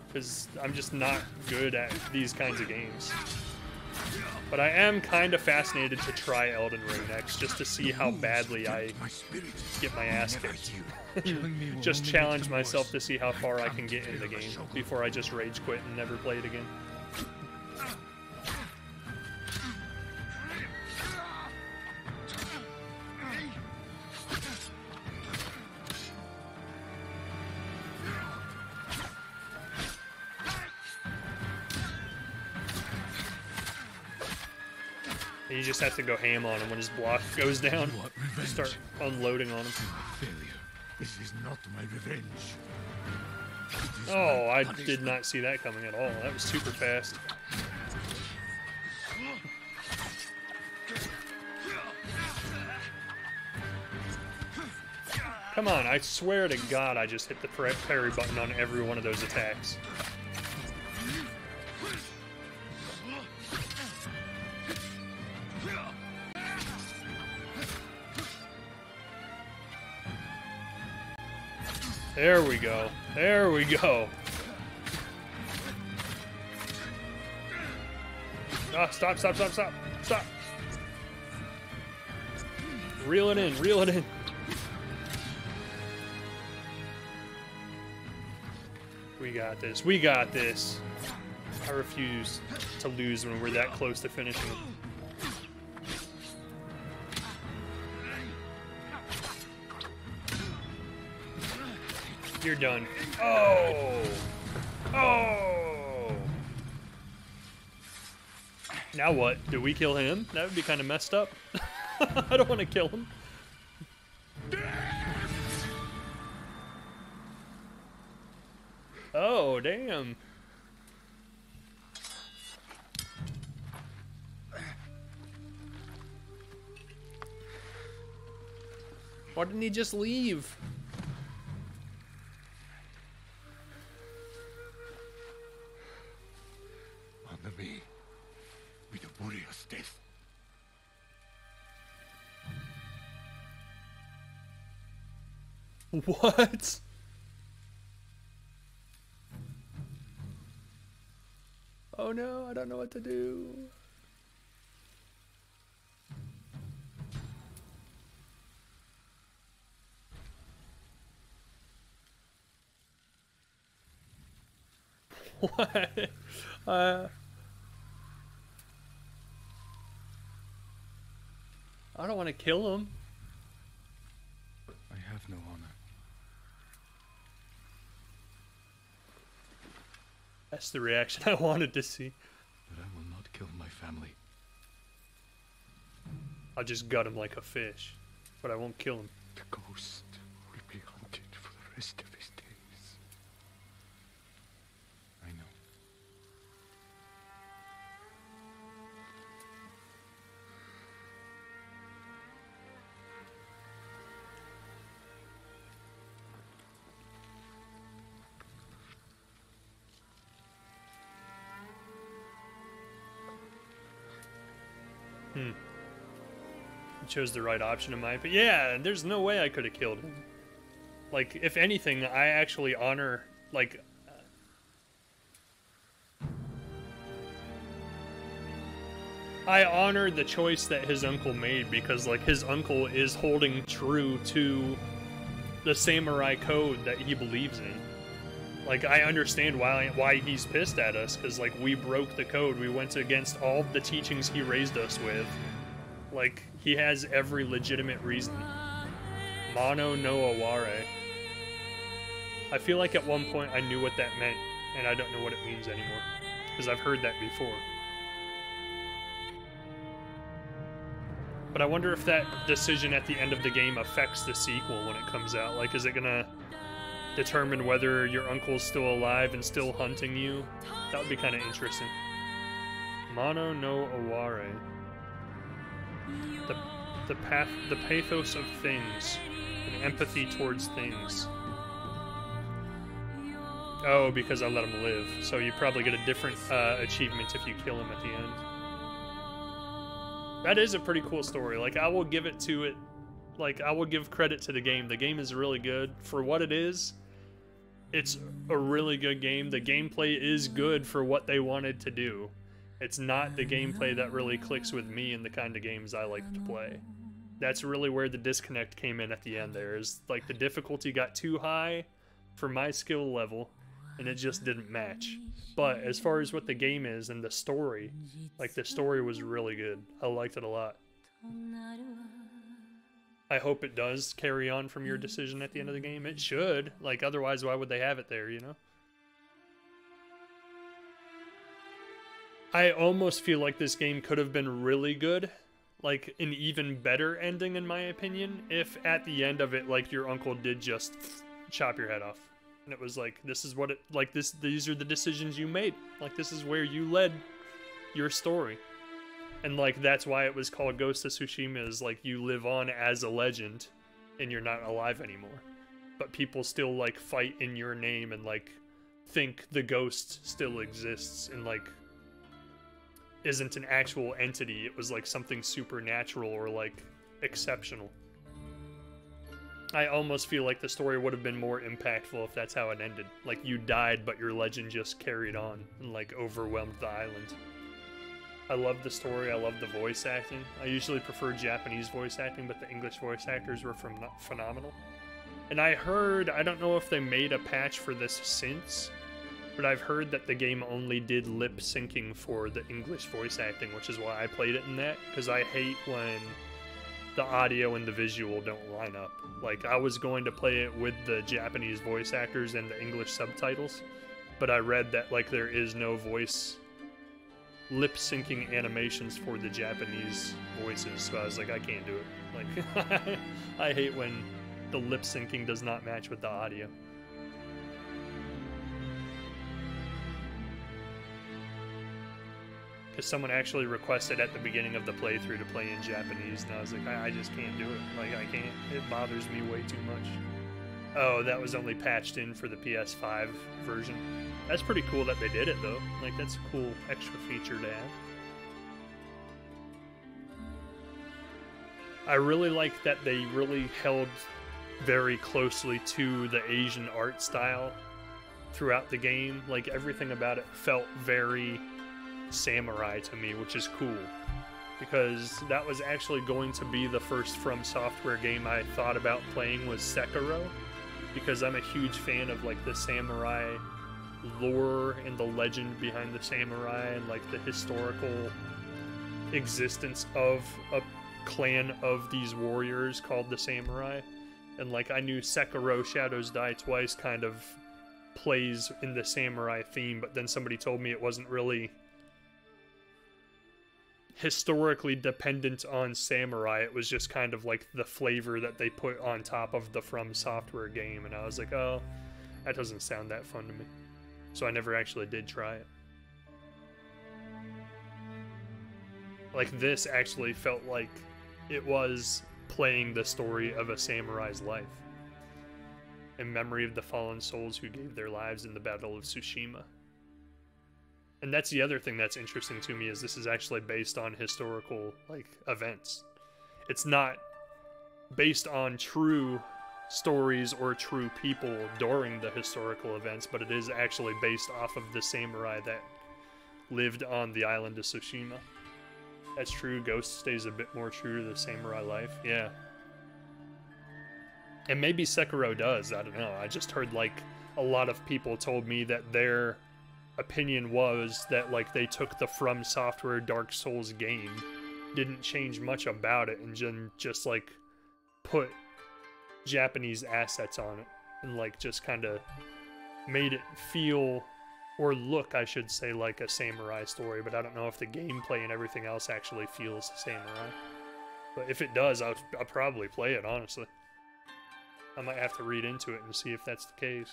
Because I'm just not good at these kinds of games. But I am kind of fascinated to try Elden Ring next, just to see how badly I get my ass kicked. Just challenge myself to see how far I can get in the game before I just rage quit and never play it again. You just have to go ham on him when his block goes down. Start unloading on him. Failure. This is not my revenge. Oh, I did not see that coming at all. That was super fast. Come on, I swear to God I just hit the parry button on every one of those attacks. There we go. There we go. Ah, stop, stop, stop, stop, stop. Reel it in, reel it in. We got this, we got this. I refuse to lose when we're that close to finishing. You're done. Oh! Oh! Now what? Do we kill him? That would be kind of messed up. I don't want to kill him. Oh, damn. Why didn't he just leave? Honor me with a warrior's death. What? Oh no, I don't know what to do. What? I don't want to kill him. I have no honor. That's the reaction I wanted to see. But I will not kill my family. I'll just gut him like a fish, but I won't kill him. The ghost will be hunted for the rest of his days. I know. You chose the right option in my opinion. Yeah, there's no way I could have killed him. Like, if anything, I actually honor, like... I honor the choice that his uncle made because, like, his uncle is holding true to the samurai code that he believes in. Like, I understand why he's pissed at us, because, like, we broke the code. We went against all the teachings he raised us with. Like, he has every legitimate reason. Mono no aware. I feel like at one point I knew what that meant, and I don't know what it means anymore, because I've heard that before. But I wonder if that decision at the end of the game affects the sequel when it comes out. Like, is it gonna determine whether your uncle's still alive and still hunting you? That would be kind of interesting. Mono no aware. The pathos of things, and empathy towards things. Oh, because I let him live. So you probably get a different achievement if you kill him at the end. That is a pretty cool story. Like, I will give it to it. Like, I will give credit to the game. The game is really good. For what it is, it's a really good game. The gameplay is good for what they wanted to do. It's not the gameplay that really clicks with me and the kind of games I like to play. That's really where the disconnect came in at the end there. Is, like, the difficulty got too high for my skill level, and it just didn't match. But as far as what the game is and the story, like, the story was really good. I liked it a lot. I hope it does carry on from your decision at the end of the game. It should. Like, otherwise, why would they have it there, you know? I almost feel like this game could have been really good. Like, an even better ending, in my opinion, if at the end of it, like, your uncle did just chop your head off. And it was like, this is what it, like, these are the decisions you made. Like, this is where you led your story. And, like, that's why it was called Ghost of Tsushima, is, like, you live on as a legend, and you're not alive anymore. But people still, like, fight in your name and, like, think the ghost still exists and, like, isn't an actual entity. It was, like, something supernatural or, like, exceptional. I almost feel like the story would have been more impactful if that's how it ended. Like, you died, but your legend just carried on and, like, overwhelmed the island. I love the story. I love the voice acting. I usually prefer Japanese voice acting, but the English voice actors were phenomenal. And I heard, I don't know if they made a patch for this since, but I've heard that the game only did lip syncing for the English voice acting, which is why I played it in that, because I hate when the audio and the visual don't line up. Like, I was going to play it with the Japanese voice actors and the English subtitles, but I read that, like, there is no voice lip syncing animations for the Japanese voices, so I was like, I can't do it. Like, I hate when the lip syncing does not match with the audio. Because someone actually requested at the beginning of the playthrough to play in Japanese, and I was like, I just can't do it. Like, I can't. It bothers me way too much. Oh, that was only patched in for the PS5 version. That's pretty cool that they did it, though. Like, that's a cool extra feature to add. I really like that they really held very closely to the Asian art style throughout the game. Like, everything about it felt very samurai to me, which is cool, because that was actually going to be the first From Software game I thought about playing, was Sekiro, because I'm a huge fan of, like, the samurai lore and the legend behind the samurai and, like, the historical existence of a clan of these warriors called the samurai. And, like, I knew Sekiro Shadows Die Twice kind of plays in the samurai theme, but then somebody told me it wasn't really historically dependent on samurai. It was just kind of like the flavor that they put on top of the From Software game, and I was like, oh, that doesn't sound that fun to me. So I never actually did try it. Like, this actually felt like it was playing the story of a samurai's life, in memory of the fallen souls who gave their lives in the Battle of Tsushima. And that's the other thing that's interesting to me, is this is actually based on historical, like, events. It's not based on true stories or true people during the historical events, but it is actually based off of the samurai that lived on the island of Tsushima. That's true. Ghost stays a bit more true to the samurai life. Yeah. And maybe Sekiro does. I don't know. I just heard, like, a lot of people told me that their opinion was that, like, they took the From Software Dark Souls game, didn't change much about it, and just like, put Japanese assets on it, and, like, just kind of made it feel, or look, I should say, like a samurai story, but I don't know if the gameplay and everything else actually feels samurai. But if it does, I'll probably play it, honestly. I might have to read into it and see if that's the case.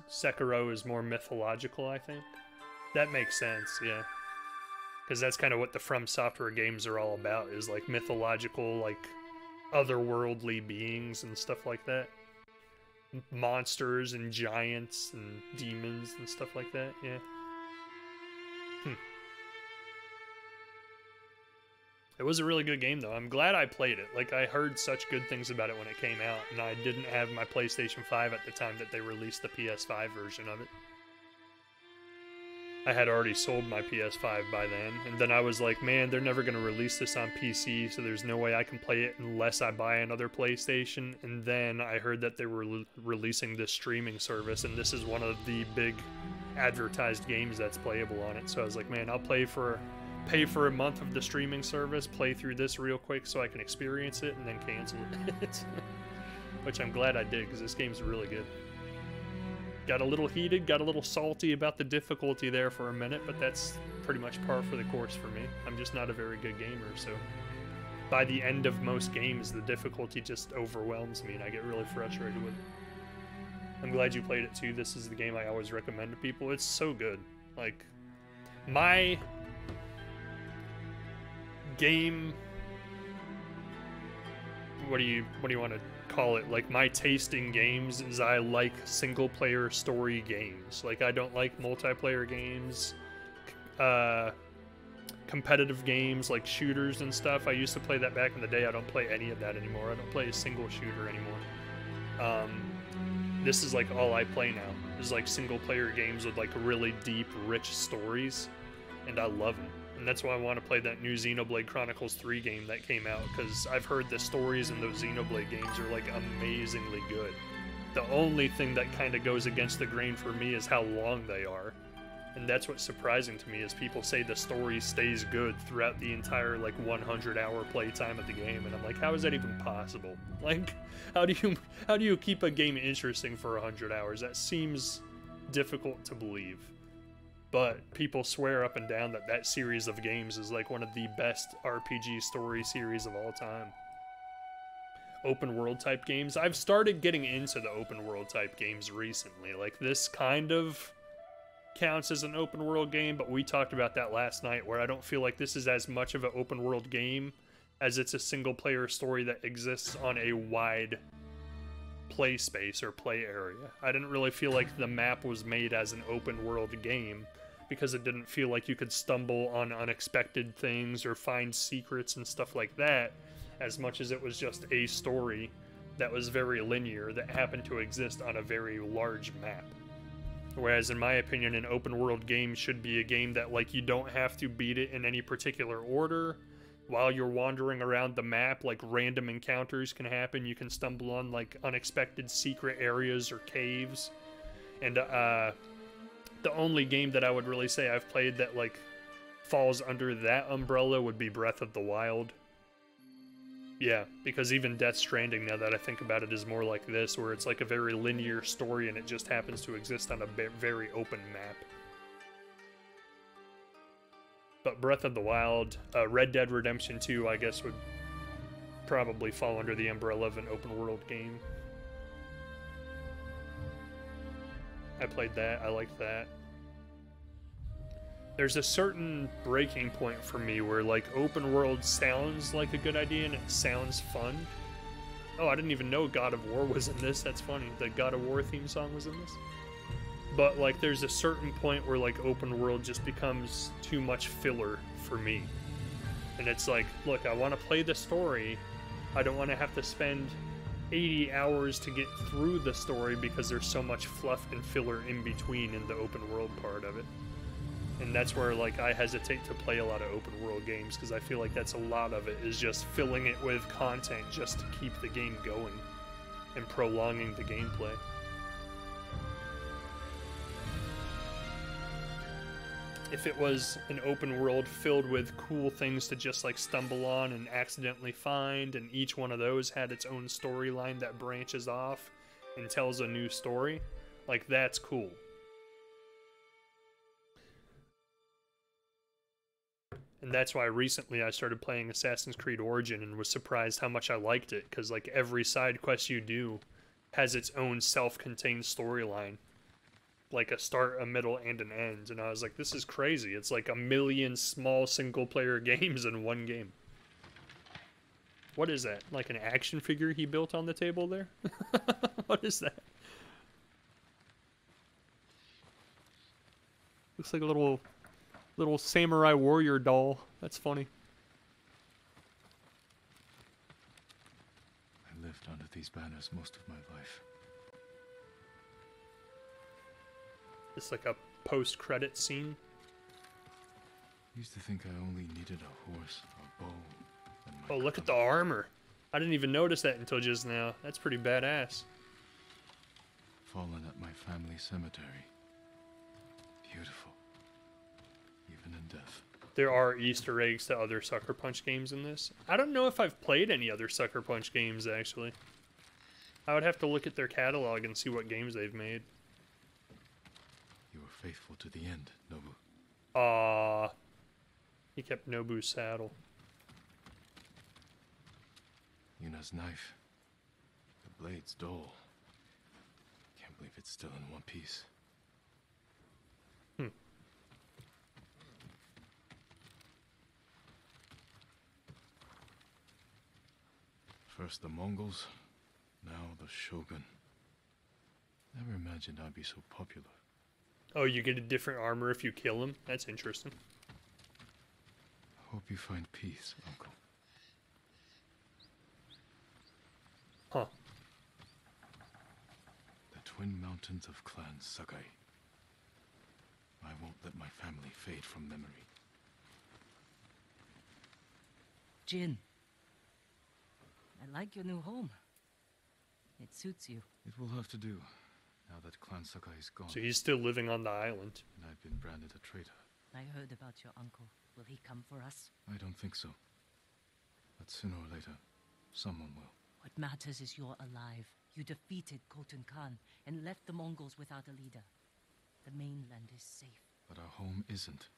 Sekiro is more mythological, I think. That makes sense, yeah. Because that's kind of what the From Software games are all about, is, like, mythological, like, otherworldly beings and stuff like that. Monsters and giants and demons and stuff like that, yeah. It was a really good game, though. I'm glad I played it. Like, I heard such good things about it when it came out, and I didn't have my PlayStation 5 at the time that they released the PS5 version of it. I had already sold my PS5 by then, and then I was like, man, they're never going to release this on PC, so there's no way I can play it unless I buy another PlayStation. And then I heard that they were releasing this streaming service, and this is one of the big advertised games that's playable on it. So I was like, man, I'll pay for a month of the streaming service, play through this real quick so I can experience it, and then cancel it. Which I'm glad I did, because this game's really good. Got a little heated, got a little salty about the difficulty there for a minute, but that's pretty much par for the course for me. I'm just not a very good gamer, so by the end of most games, the difficulty just overwhelms me and I get really frustrated with it. I'm glad you played it too. This is the game I always recommend to people. It's so good. Like, my game, what do you want to call it? Like, my taste in games is I like single player story games. Like, I don't like multiplayer games, competitive games like shooters and stuff. I used to play that back in the day. I don't play any of that anymore. I don't play a single shooter anymore. This is like all I play now. Is like single player games with like really deep, rich stories, and I love them. And that's why I want to play that new Xenoblade Chronicles 3 game that came out, because I've heard the stories in those Xenoblade games are like amazingly good. The only thing that kind of goes against the grain for me is how long they are. And that's what's surprising to me, is people say the story stays good throughout the entire like 100-hour playtime of the game, and I'm like, how is that even possible? Like, how do you keep a game interesting for 100 hours? That seems difficult to believe. But people swear up and down that that series of games is like one of the best RPG story series of all time. Open world type games. I've started getting into the open world type games recently. Like, this kind of counts as an open world game, but we talked about that last night, where I don't feel like this is as much of an open world game as it's a single player story that exists on a wide play space or play area. I didn't really feel like the map was made as an open world game, because it didn't feel like you could stumble on unexpected things or find secrets and stuff like that, as much as it was just a story that was very linear that happened to exist on a very large map. Whereas in my opinion, an open world game should be a game that, like, you don't have to beat it in any particular order. While you're wandering around the map, like, random encounters can happen. You can stumble on like unexpected secret areas or caves. And the only game that I would really say I've played that like falls under that umbrella would be Breath of the Wild. Yeah, because even Death Stranding, now that I think about it, is more like this, where it's like a very linear story and it just happens to exist on a very open map. But Breath of the Wild, Red Dead Redemption 2, I guess, would probably fall under the umbrella of an open world game. I played that, I liked that. There's a certain breaking point for me where, like, open world sounds like a good idea and it sounds fun. Oh, I didn't even know God of War was in this. That's funny. The God of War theme song was in this. but like there's a certain point where like open world just becomes too much filler for me. And it's like, look, I want to play the story. I don't want to have to spend 80 hours to get through the story because there's so much fluff and filler in between in the open world part of it. And that's where like I hesitate to play a lot of open world games, because I feel like that's a lot of it is just filling it with content just to keep the game going and prolonging the gameplay. If it was an open world filled with cool things to just like stumble on and accidentally find, and each one of those had its own storyline that branches off and tells a new story, like that's cool. And that's why recently I started playing Assassin's Creed Origin and was surprised how much I liked it, because like every side quest you do has its own self-contained storyline. Like a start, a middle, and an end. And I was like, this is crazy. It's like 1 million small single-player games in one game. What is that? Like an action figure he built on the table there? What is that? Looks like a little samurai warrior doll. That's funny. I lived under these banners most of my life. It's like a post-credit scene. Used to think I only needed a horse, a bow, and my Oh, look at the armor. I didn't even notice that until just now. That's pretty badass. Fallen at my family cemetery. Beautiful. Even in death. There are Easter eggs to other Sucker Punch games in this. I don't know if I've played any other Sucker Punch games, actually. I would have to look at their catalog and see what games they've made. You were faithful to the end, Nobu. Aww. He kept Nobu's saddle. Yuna's knife. The blade's dull. Can't believe it's still in one piece. First the Mongols, now the Shogun. Never imagined I'd be so popular. Oh, you get a different armor if you kill him? That's interesting. Hope you find peace, Uncle. Huh. The twin mountains of Clan Sakai. I won't let my family fade from memory. Jin. I like your new home. It suits you. It will have to do, now that Clan Sakai is gone. So he's still living on the island. And I've been branded a traitor. I heard about your uncle. Will he come for us? I don't think so. But sooner or later, someone will. What matters is you're alive. You defeated Khotun Khan and left the Mongols without a leader. The mainland is safe. But our home isn't.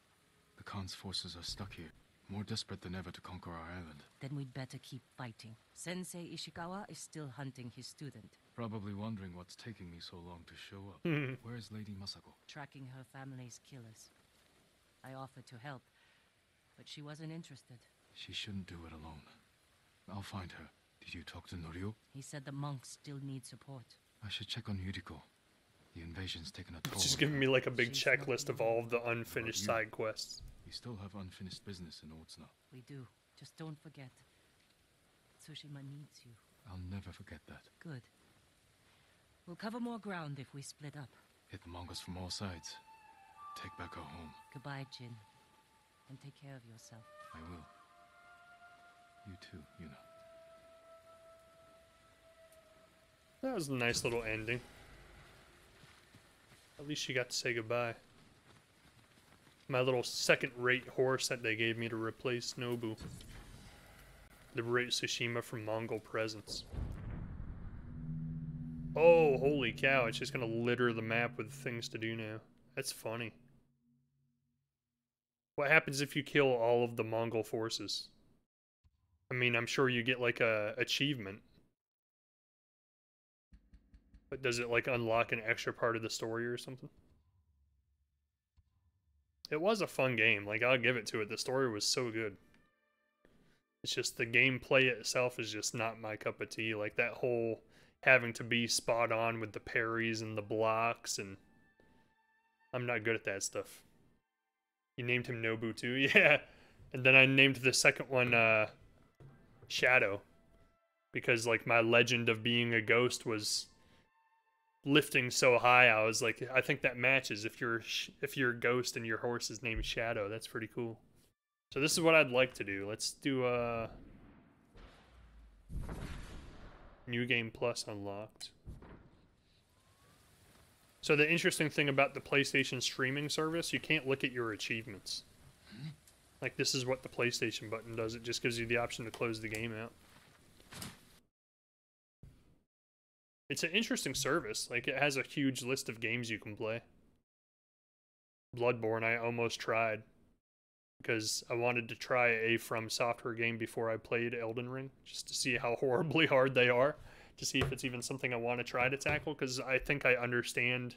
The Khan's forces are stuck here, more desperate than ever to conquer our island. Then we'd better keep fighting. Sensei Ishikawa is still hunting his student. Probably wondering what's taking me so long to show up. Where's Lady Masako? Tracking her family's killers. I offered to help, but she wasn't interested. She shouldn't do it alone. I'll find her. Did you talk to Norio? He said the monks still need support. I should check on Yuriko. The invasion's taken a toll. It's just giving me like a big checklist of all of the unfinished side quests. We still have unfinished business in Ordsna. We do. Just don't forget. Tsushima needs you. I'll never forget that. Good. We'll cover more ground if we split up. Hit the Mongols from all sides. Take back our home. Goodbye, Jin. And take care of yourself. I will. You too, Yuna. That was a nice little ending. At least you got to say goodbye. My little second-rate horse that they gave me to replace Nobu. Liberate Tsushima from Mongol presence. Oh, holy cow, it's just gonna litter the map with things to do now. That's funny. What happens if you kill all of the Mongol forces? I mean, I'm sure you get like a achievement. But does it like unlock an extra part of the story or something? It was a fun game, like I'll give it to it. The story was so good. It's just the gameplay itself is just not my cup of tea. Like that whole having to be spot on with the parries and the blocks and I'm not good at that stuff. You named him Nobu too? Yeah. And then I named the second one Shadow. Because like my legend of being a ghost was lifting so high, I was like, I think that matches if you're a ghost and your horse is named Shadow. That's pretty cool. So this is what I'd like to do. Let's do New Game Plus unlocked. So the interesting thing about the PlayStation streaming service, you can't look at your achievements. Like this is what the PlayStation button does. It just gives you the option to close the game out. It's an interesting service. Like it has a huge list of games you can play. Bloodborne I almost tried because I wanted to try a From Software game before I played Elden Ring, just to see how horribly hard they are, to see if it's even something I want to try to tackle, because I think I understand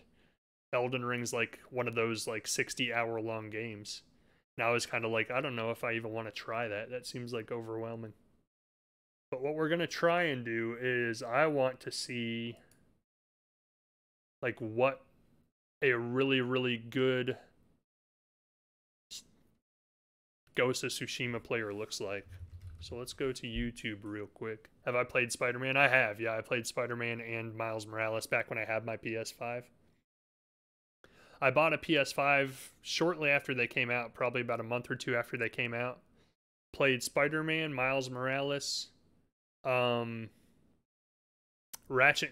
Elden Ring's like one of those like 60-hour long games. Now I was kind of like, I don't know if I even want to try that. That seems like overwhelming. But what we're going to try and do is I want to see like what a really, really good Ghost of Tsushima player looks like. So let's go to YouTube real quick. Have I played Spider-Man? I have. Yeah, I played Spider-Man and Miles Morales back when I had my PS5. I bought a PS5 shortly after they came out, probably about a month or two after they came out. Played Spider-Man, Miles Morales, Ratchet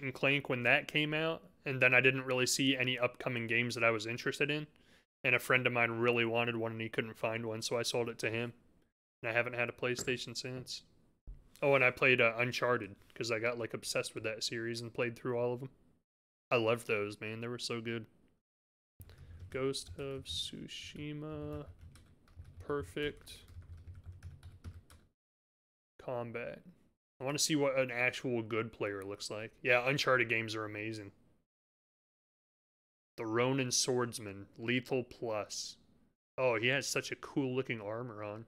and Clank when that came out, and then I didn't really see any upcoming games that I was interested in. And a friend of mine really wanted one and he couldn't find one, so I sold it to him. And I haven't had a PlayStation since. Oh, and I played Uncharted, because I got like obsessed with that series and played through all of them. I loved those, man. They were so good. Ghost of Tsushima. Perfect. Combat. I want to see what an actual good player looks like. Yeah, Uncharted games are amazing. The Ronin Swordsman, Lethal Plus. Oh, he has such a cool looking armor on.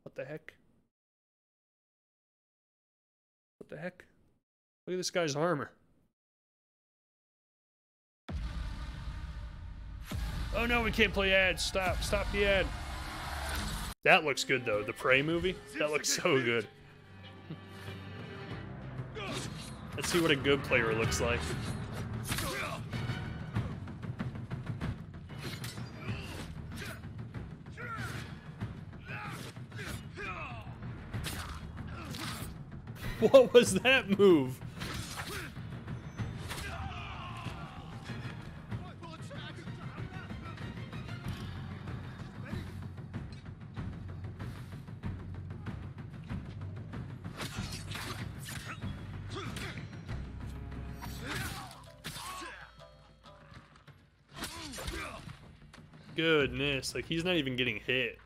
What the heck? What the heck? Look at this guy's armor. Oh no, we can't play ads. Stop. Stop the ad. That looks good though. The Prey movie? That looks so good. Let's see what a good player looks like. What was that move? Goodness, like he's not even getting hit.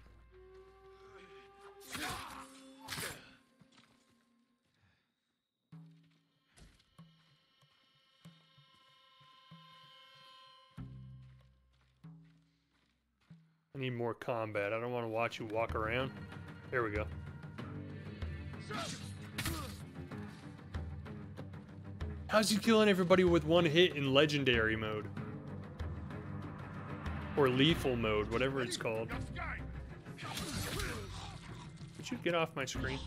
I need more combat. I don't want to watch you walk around. There we go. How's he killing everybody with one hit in legendary mode? Or lethal mode, whatever it's called. Would you get off my screen?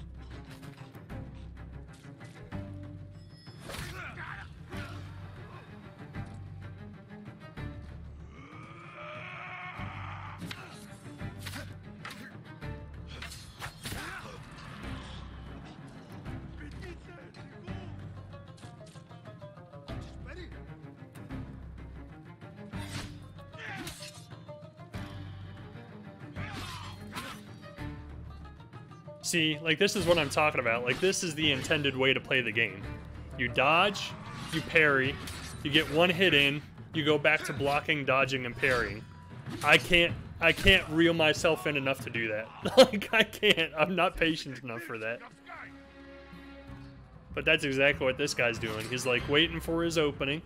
See, like this is what I'm talking about. Like this is the intended way to play the game. You dodge, you parry, you get one hit in, you go back to blocking, dodging, and parrying. I can't reel myself in enough to do that. Like I can't. I'm not patient enough for that. But that's exactly what this guy's doing. He's like waiting for his opening,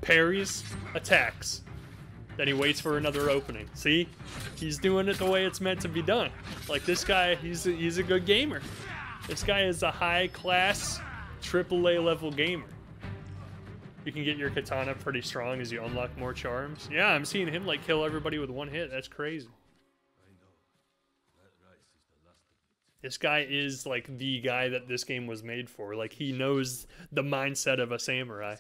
parries, attacks. Then he waits for another opening. See? He's doing it the way it's meant to be done. Like this guy, he's a good gamer. This guy is a high-class, AAA level gamer. You can get your katana pretty strong as you unlock more charms. Yeah, I'm seeing him like kill everybody with one hit. That's crazy. This guy is like the guy that this game was made for. Like, he knows the mindset of a samurai.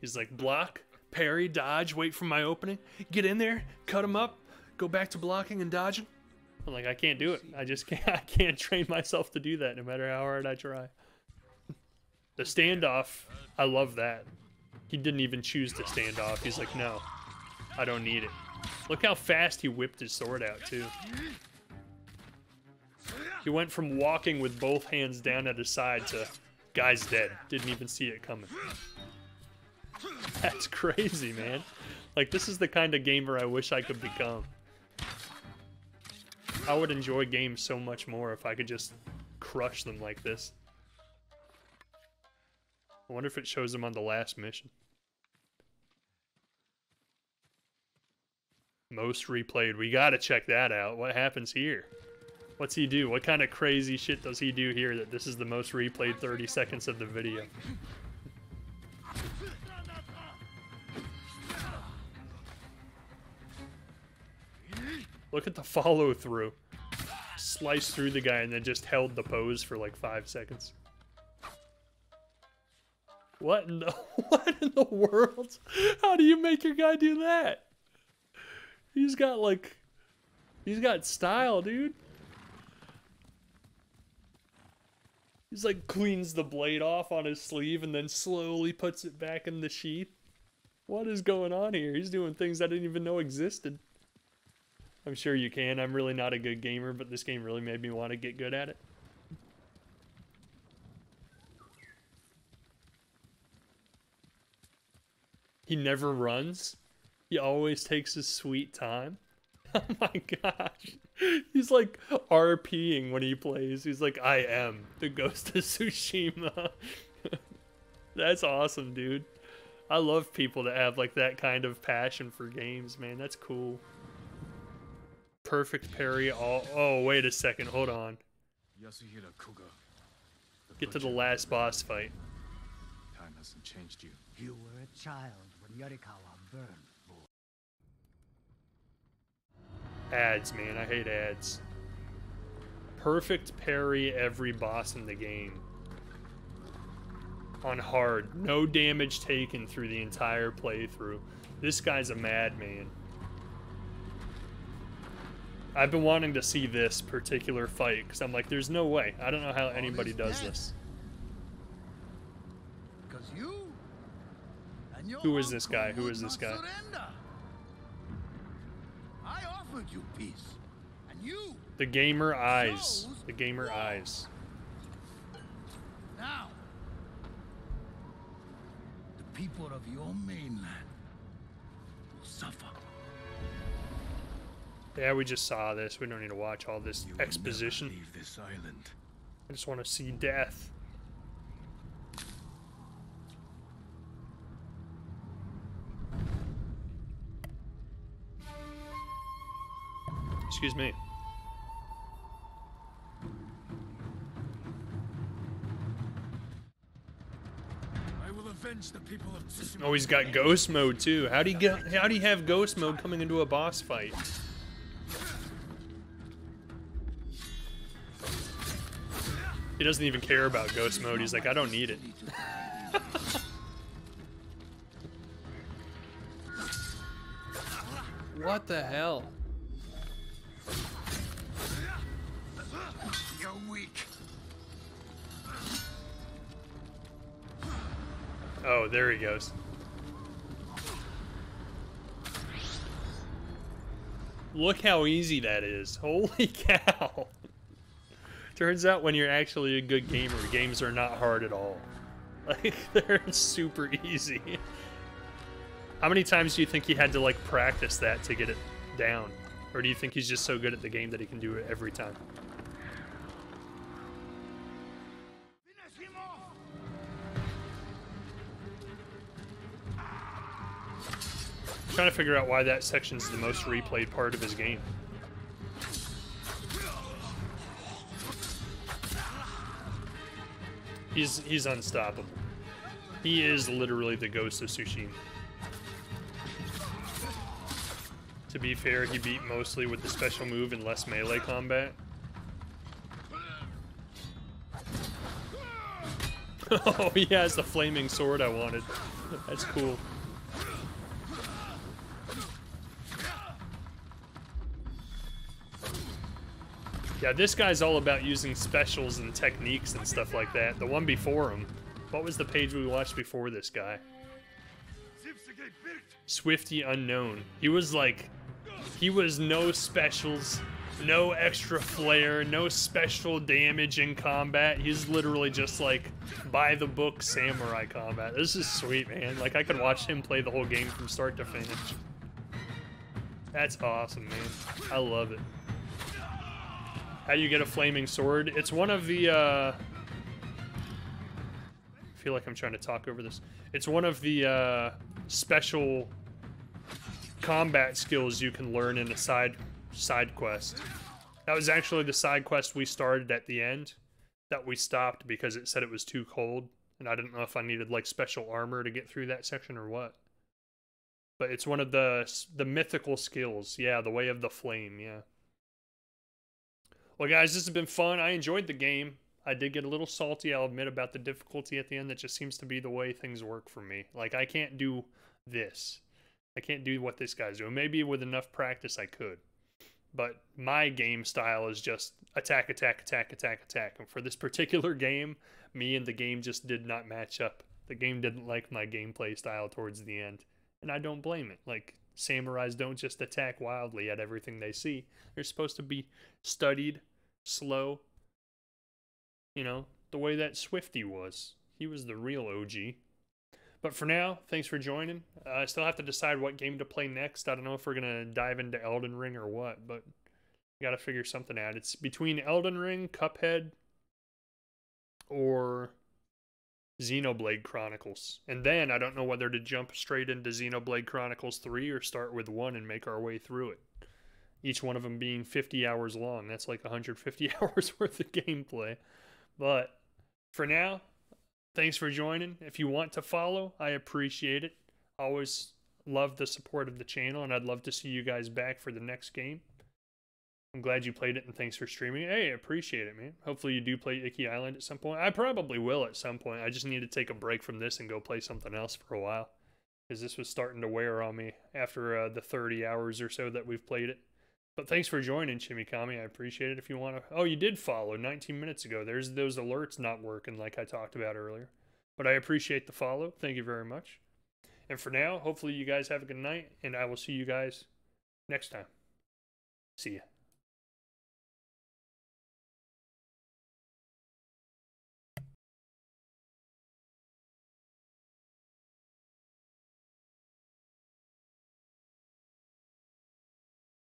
He's like, block, parry, dodge, wait for my opening, get in there, cut him up, go back to blocking and dodging. I'm like, I can't do it. I just can't. I can't train myself to do that no matter how hard I try. The standoff, I love that. He didn't even choose to stand off. He's like, no, I don't need it. Look how fast he whipped his sword out, too. He went from walking with both hands down at his side to guy's dead. Didn't even see it coming. That's crazy, man. Like, this is the kind of gamer I wish I could become. I would enjoy games so much more if I could just crush them like this. I wonder if it shows them on the last mission. Most replayed. We gotta check that out. What happens here? What's he do? What kind of crazy shit does he do here that this is the most replayed 30 seconds of the video? Look at the follow through. Sliced through the guy and then just held the pose for like 5 seconds. What in the world? How do you make your guy do that? He's got style, dude. He's like cleans the blade off on his sleeve and then slowly puts it back in the sheath. What is going on here? He's doing things I didn't even know existed. I'm sure you can. I'm really not a good gamer, but this game really made me want to get good at it. He never runs. He always takes his sweet time. Oh my gosh. He's like RPing when he plays. He's like, I am the Ghost of Tsushima. That's awesome, dude. I love people that have like that kind of passion for games, man. That's cool. Perfect parry. Oh, wait a second. Hold on. Get to the last boss fight. Time hasn't changed you. You were a child when Yarikawa burned. Ads, man. I hate ads. Perfect parry every boss in the game. On hard. No damage taken through the entire playthrough. This guy's a madman. I've been wanting to see this particular fight because I'm like, there's no way. I don't know how anybody does this. Who is this guy? Who is this guy? I offered you peace, and you. The gamer eyes. The gamer eyes. Now, the people of your mainland will suffer. Yeah, we just saw this. We don't need to watch all this exposition. Leave this island. I just want to see death. Excuse me. I will avenge the people of Tsushima. Oh, he's got ghost mode too. How do you have ghost mode coming into a boss fight? He doesn't even care about ghost mode. He's like, I don't need it. What the hell? You're weak. Oh, there he goes. Look how easy that is. Holy cow. Turns out when you're actually a good gamer, games are not hard at all. Like, they're super easy. How many times do you think he had to, like, practice that to get it down? Or do you think he's just so good at the game that he can do it every time? I'm trying to figure out why that section's the most replayed part of his game. He's unstoppable. He is literally the Ghost of Tsushima. To be fair, he beat mostly with the special move and less melee combat. Oh, he has the flaming sword I wanted. That's cool. Yeah, this guy's all about using specials and techniques and stuff like that. The one before him, what was the page we watched before this guy? Swifty Unknown. He was like, he was no specials, no extra flair, no special damage in combat. He's literally just like by the book samurai combat. This is sweet, man. Like I could watch him play the whole game from start to finish. That's awesome, man. I love it. How do you get a flaming sword? It's one of the, I feel like I'm trying to talk over this. It's one of the special combat skills you can learn in a side quest. That was actually the side quest we started at the end that we stopped because it said it was too cold, and I didn't know if I needed like special armor to get through that section or what. But it's one of the mythical skills. Yeah, the Way of the Flame, yeah. Well, guys, this has been fun. I enjoyed the game. I did get a little salty, I'll admit, about the difficulty at the end. That just seems to be the way things work for me. Like, I can't do this. I can't do what this guy's doing. Maybe with enough practice I could. But my game style is just attack, attack, attack, attack, attack. And for this particular game, me and the game just did not match up. The game didn't like my gameplay style towards the end. And I don't blame it. Like, samurais don't just attack wildly at everything they see. They're supposed to be studied, slow. You know, the way that Swifty was. He was the real OG. But for now, thanks for joining. I still have to decide what game to play next. I don't know if we're going to dive into Elden Ring or what, but we got to figure something out. It's between Elden Ring, Cuphead, or Xenoblade Chronicles. And then I don't know whether to jump straight into Xenoblade Chronicles 3 or start with 1 and make our way through it. Each one of them being 50 hours long. That's like 150 hours worth of gameplay. But for now, thanks for joining. If you want to follow, I appreciate it. Always love the support of the channel, and I'd love to see you guys back for the next game. I'm glad you played it, and thanks for streaming. Hey, I appreciate it, man. Hopefully you do play Icky Island at some point. I probably will at some point. I just need to take a break from this and go play something else for a while, because this was starting to wear on me after the 30 hours or so that we've played it. But thanks for joining, Chimikami. I appreciate it. If you want to... Oh, you did follow 19 minutes ago. There's those alerts not working like I talked about earlier. But I appreciate the follow. Thank you very much. And for now, hopefully you guys have a good night, and I will see you guys next time. See ya.